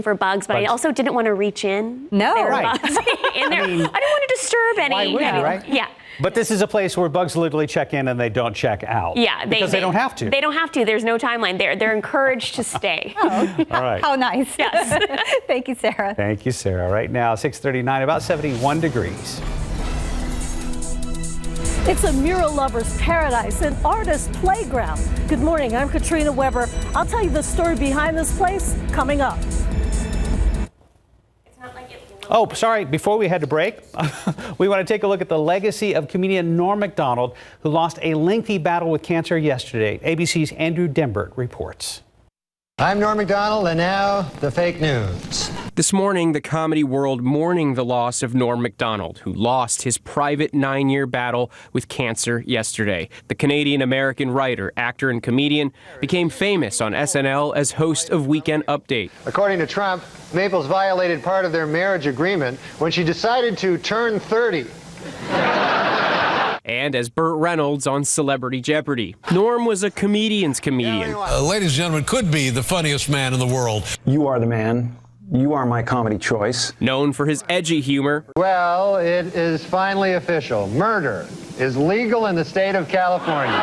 for bugs, but I also didn't want to reach in. No, there were right. bugs in there. I didn't want to disturb any. Why would you, right? Yeah. But this is a place where bugs literally check in and they don't check out. Yeah, because they don't have to. They don't have to. There's no timeline. They're encouraged to stay. Oh, all right. How nice. Yes. Thank you, Sarah. Thank you, Sarah. Right now, 6:39, about 71 degrees. It's a mural lover's paradise, an artist's playground. Good morning, I'm Katrina Weber. I'll tell you the story behind this place coming up. Oh, sorry, before we head to break, we want to take a look at the legacy of comedian Norm Mcdonald, who lost a lengthy battle with cancer yesterday. ABC's Andrew Dembert reports. I'm Norm Mcdonald, and now the fake news. This morning, the comedy world mourning the loss of Norm Mcdonald, who lost his private 9-year battle with cancer yesterday. The Canadian-American writer, actor, and comedian became famous on SNL as host of Weekend Update. According to Trump, Maples violated part of their marriage agreement when she decided to turn 30. And as Burt Reynolds on Celebrity Jeopardy. Norm was a comedian's comedian. Ladies and gentlemen, could be the funniest man in the world. You are the man. You are my comedy choice. Known for his edgy humor. Well, it is finally official. Murder is legal in the state of California.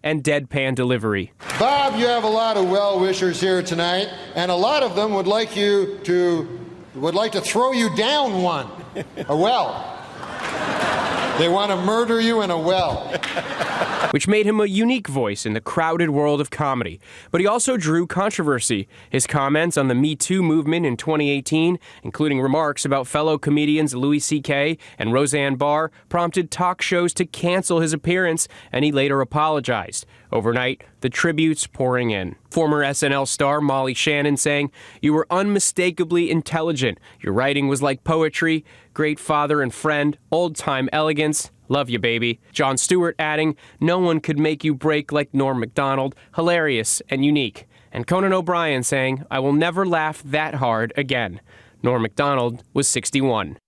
And deadpan delivery. Bob, you have a lot of well-wishers here tonight, and a lot of them would like to throw you down one. A well. They want to murder you in a well. Which made him a unique voice in the crowded world of comedy. But he also drew controversy. His comments on the Me Too movement in 2018, including remarks about fellow comedians Louis C.K. and Roseanne Barr, prompted talk shows to cancel his appearance, and he later apologized. Overnight, the tributes pouring in. Former SNL star Molly Shannon saying, "You were unmistakably intelligent. Your writing was like poetry, great father and friend, old-time elegance. Love you, baby." Jon Stewart adding, "No one could make you break like Norm Mcdonald. Hilarious and unique." And Conan O'Brien saying, "I will never laugh that hard again." Norm Mcdonald was 61.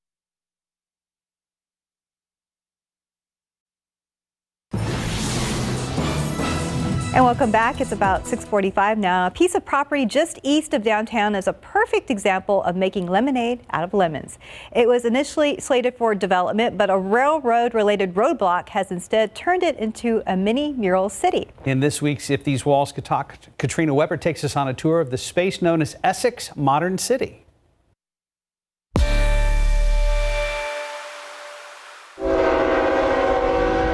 And welcome back. It's about 6:45 now. A piece of property just east of downtown is a perfect example of making lemonade out of lemons. It was initially slated for development, but a railroad-related roadblock has instead turned it into a mini mural city. In this week's If These Walls Could Talk, Katrina Weber takes us on a tour of the space known as Essex Modern City.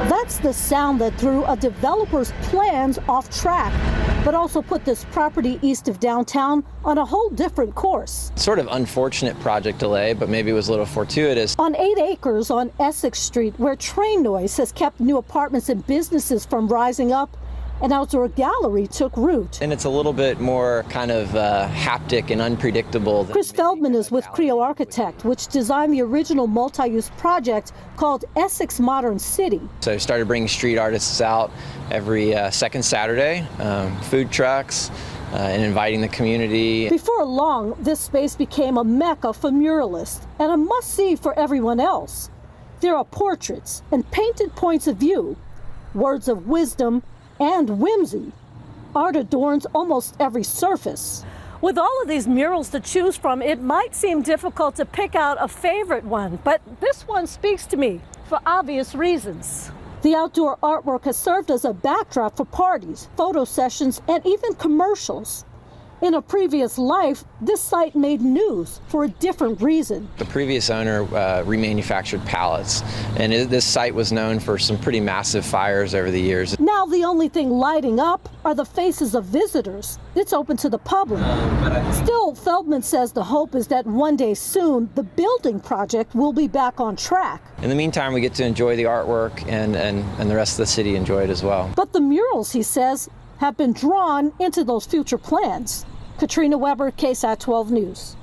That's the sound that threw a developer's plans off track, but also put this property east of downtown on a whole different course. Sort of unfortunate project delay, but maybe it was a little fortuitous. On 8 acres on Essex Street, where train noise has kept new apartments and businesses from rising up, an outdoor gallery took root. And it's a little bit more kind of haptic and unpredictable. Chris Feldman is with Creo Architect, which designed the original multi-use project called Essex Modern City. So I started bringing street artists out every second Saturday, food trucks, and inviting the community. Before long, this space became a mecca for muralists and a must-see for everyone else. There are portraits and painted points of view, words of wisdom, and whimsy. Art adorns almost every surface. With all of these murals to choose from, it might seem difficult to pick out a favorite one, but this one speaks to me for obvious reasons. The outdoor artwork has served as a backdrop for parties, photo sessions, and even commercials. In a previous life, this site made news for a different reason. The previous owner remanufactured pallets, and this site was known for some pretty massive fires over the years. Now the only thing lighting up are the faces of visitors. It's open to the public. Still, Feldman says the hope is that one day soon, the building project will be back on track. In the meantime, we get to enjoy the artwork, and the rest of the city enjoy it as well. But the murals, he says, have been drawn into those future plans. Katrina Weber, KSAT 12 News.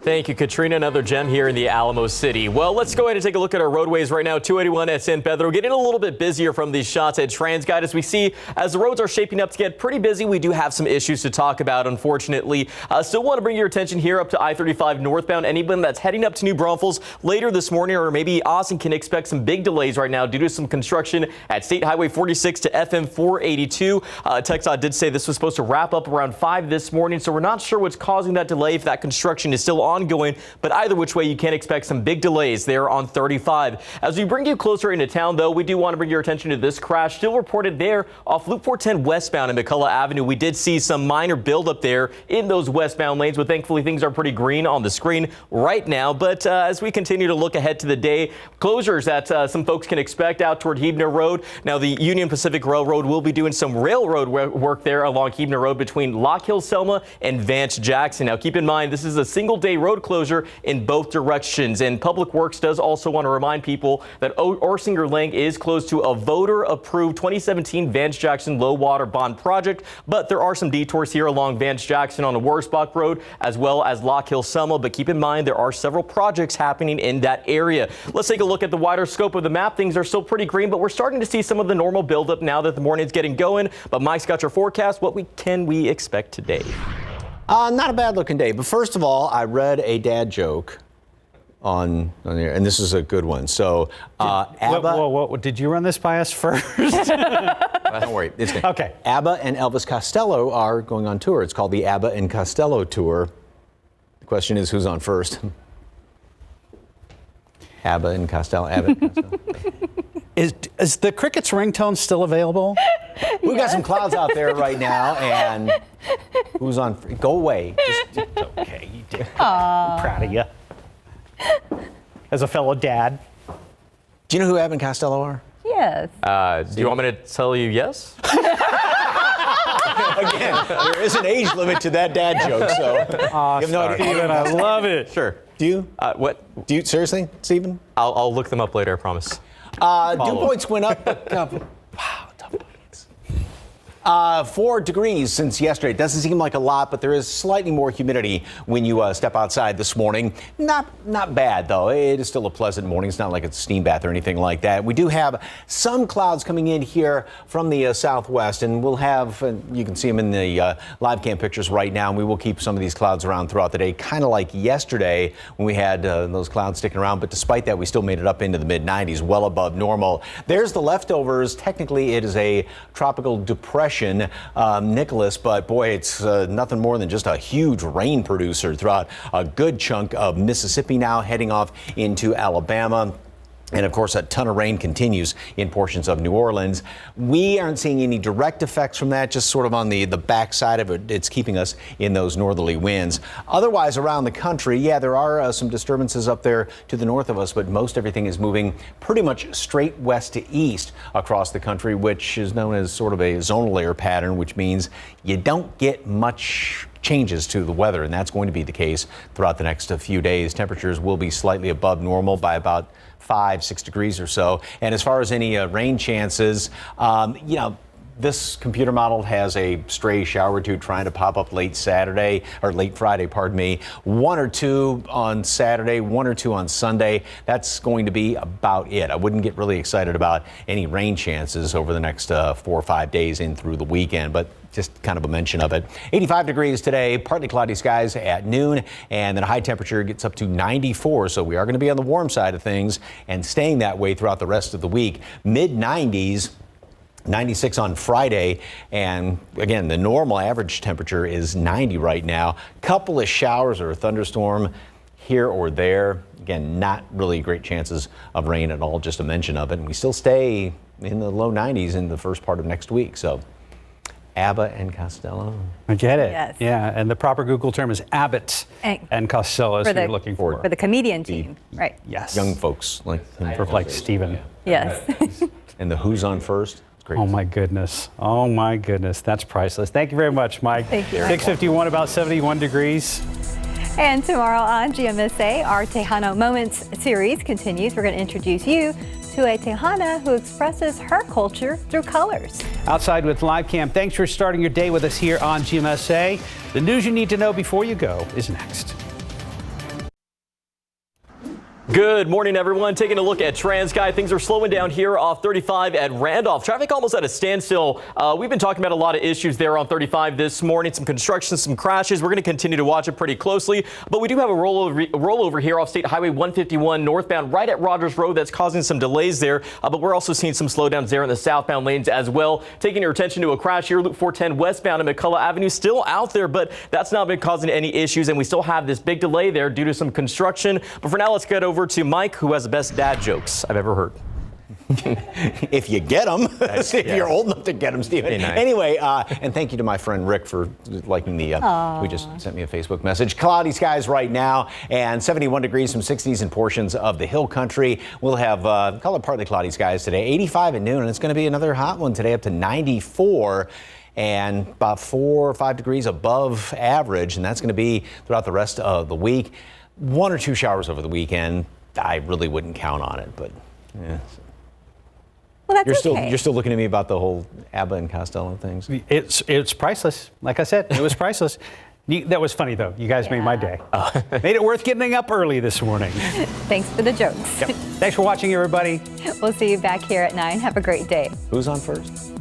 Thank you, Katrina. Another gem here in the Alamo City. Well, let's go ahead and take a look at our roadways right now. 281 at San Pedro getting a little bit busier from these shots at TransGuide. As we see, as the roads are shaping up to get pretty busy, we do have some issues to talk about, unfortunately. Still want to bring your attention here up to I-35 northbound. Anyone that's heading up to New Braunfels later this morning, or maybe Austin, can expect some big delays right now due to some construction at State Highway 46 to FM 482. TxDOT did say this was supposed to wrap up around 5 this morning, so we're not sure what's causing that delay, if that construction is still ongoing, but either which way, you can expect some big delays there on 35. As we bring you closer into town, though, we do want to bring your attention to this crash still reported there off Loop 410 westbound in McCullough Avenue. We did see some minor buildup there in those westbound lanes, but thankfully things are pretty green on the screen right now. But as we continue to look ahead to the day, closures that some folks can expect out toward Huebner Road. Now, the Union Pacific Railroad will be doing some railroad work there along Huebner Road between Lock Hill, Selma and Vance Jackson. Now, keep in mind, this is a single-day road closure in both directions, and Public Works does also want to remind people that Orsinger Lane is closed to a voter-approved 2017 Vance Jackson low water bond project, but there are some detours here along Vance Jackson on the Wurzbach Road as well as Lock Hill, Selma, but keep in mind there are several projects happening in that area. Let's take a look at the wider scope of the map. Things are still pretty green, but we're starting to see some of the normal buildup now that the morning's getting going. But Mike's got your forecast. What can we expect today? Not a bad looking day, but first of all, I read a dad joke on here, and this is a good one. So, ABBA. Did you run this by us first? Don't worry. It's okay. ABBA and Elvis Costello are going on tour. It's called the ABBA and Costello Tour. The question is, who's on first? ABBA and Costello. ABBA and Costello. Is the Cricket's ringtone still available? We've got some clouds out there right now, and who's on? Go away. Just okay, you did. I'm proud of you. As a fellow dad. Do you know who Abbott and Costello are? Yes. Do you want me to tell you yes? Again, there is an age limit to that dad joke, so. You have no idea. Stephen, I love it. Sure. Do you? What? Do you, seriously, Stephen? I'll look them up later, I promise. Dew points went up. Wow, tough points. 4 degrees since yesterday. It doesn't seem like a lot, but there is slightly more humidity when you step outside this morning. Not bad, though. It is still a pleasant morning. It's not like it's a steam bath or anything like that. We do have some clouds coming in here from the southwest, and we'll have, you can see them in the live cam pictures right now, and we will keep some of these clouds around throughout the day, kind of like yesterday when we had those clouds sticking around. But despite that, we still made it up into the mid-90s, well above normal. There's the leftovers. Technically, it is a tropical depression, Nicholas, but boy, it's nothing more than just a huge rain producer throughout a good chunk of Mississippi now, heading off into Alabama. And of course, a ton of rain continues in portions of New Orleans. We aren't seeing any direct effects from that, just sort of on the backside of it. It's keeping us in those northerly winds. Otherwise, around the country, yeah, there are some disturbances up there to the north of us, but most everything is moving pretty much straight west to east across the country, which is known as sort of a zonal air pattern, which means you don't get much changes to the weather, and that's going to be the case throughout the next few days. Temperatures will be slightly above normal by about 5-6 degrees or so. And as far as any rain chances, this computer model has a stray shower or two trying to pop up late Saturday or late Friday, pardon me. 1 or 2 on Saturday, 1 or 2 on Sunday. That's going to be about it. I wouldn't get really excited about any rain chances over the next 4 or 5 days in through the weekend, but just kind of a mention of it. 85 degrees today, partly cloudy skies at noon, and then a high temperature gets up to 94. So we are going to be on the warm side of things and staying that way throughout the rest of the week. Mid-90s. 96 on Friday, and again, the normal average temperature is 90 right now. Couple of showers or a thunderstorm here or there. Again, not really great chances of rain at all, just a mention of it. And we still stay in the low 90s in the first part of next week. So Abbott and Costello. I get it. Yes. Yeah, and the proper Google term is Abbott and Costello, is what you're looking for. For the comedian team, right. Yes. Young folks like Stephen. Yes. And the Who's on First. Great. Oh my goodness. Oh my goodness. That's priceless. Thank you very much, Mike. Thank you. 6:51, about 71 degrees. And tomorrow on GMSA, our Tejano Moments series continues. We're going to introduce you to a Tejana who expresses her culture through colors. Outside with Live Cam, thanks for starting your day with us here on GMSA. The news you need to know before you go is next. Good morning, everyone. Taking a look at TransGuide. Things are slowing down here off 35 at Randolph. Traffic almost at a standstill. We've been talking about a lot of issues there on 35 this morning. Some construction, some crashes. We're going to continue to watch it pretty closely. But we do have a rollover here off State Highway 151 northbound right at Rogers Road that's causing some delays there. But we're also seeing some slowdowns there in the southbound lanes as well. Taking your attention to a crash here, Loop 410 westbound at McCullough Avenue. Still out there, but that's not been causing any issues. And we still have this big delay there due to some construction. But for now, let's get over to Mike, who has the best dad jokes I've ever heard. If you get them, if you're old enough to get them, Stephen. Nice. Anyway, and thank you to my friend Rick for liking the, who just sent me a Facebook message. Cloudy skies right now and 71 degrees, some 60s in portions of the hill country. We'll have, call it partly cloudy skies today, 85 at noon, and it's going to be another hot one today up to 94. And about 4 or 5 degrees above average, and that's going to be throughout the rest of the week. 1 or 2 showers over the weekend. I really wouldn't count on it, but yeah. Well, that's You're still looking at me about the whole Abbott and Costello things. It's priceless. Like I said, it was priceless. That was funny, though. You guys made my day. Made it worth getting up early this morning. Thanks for the jokes. Yep. Thanks for watching, everybody. We'll see you back here at 9. Have a great day. Who's on first?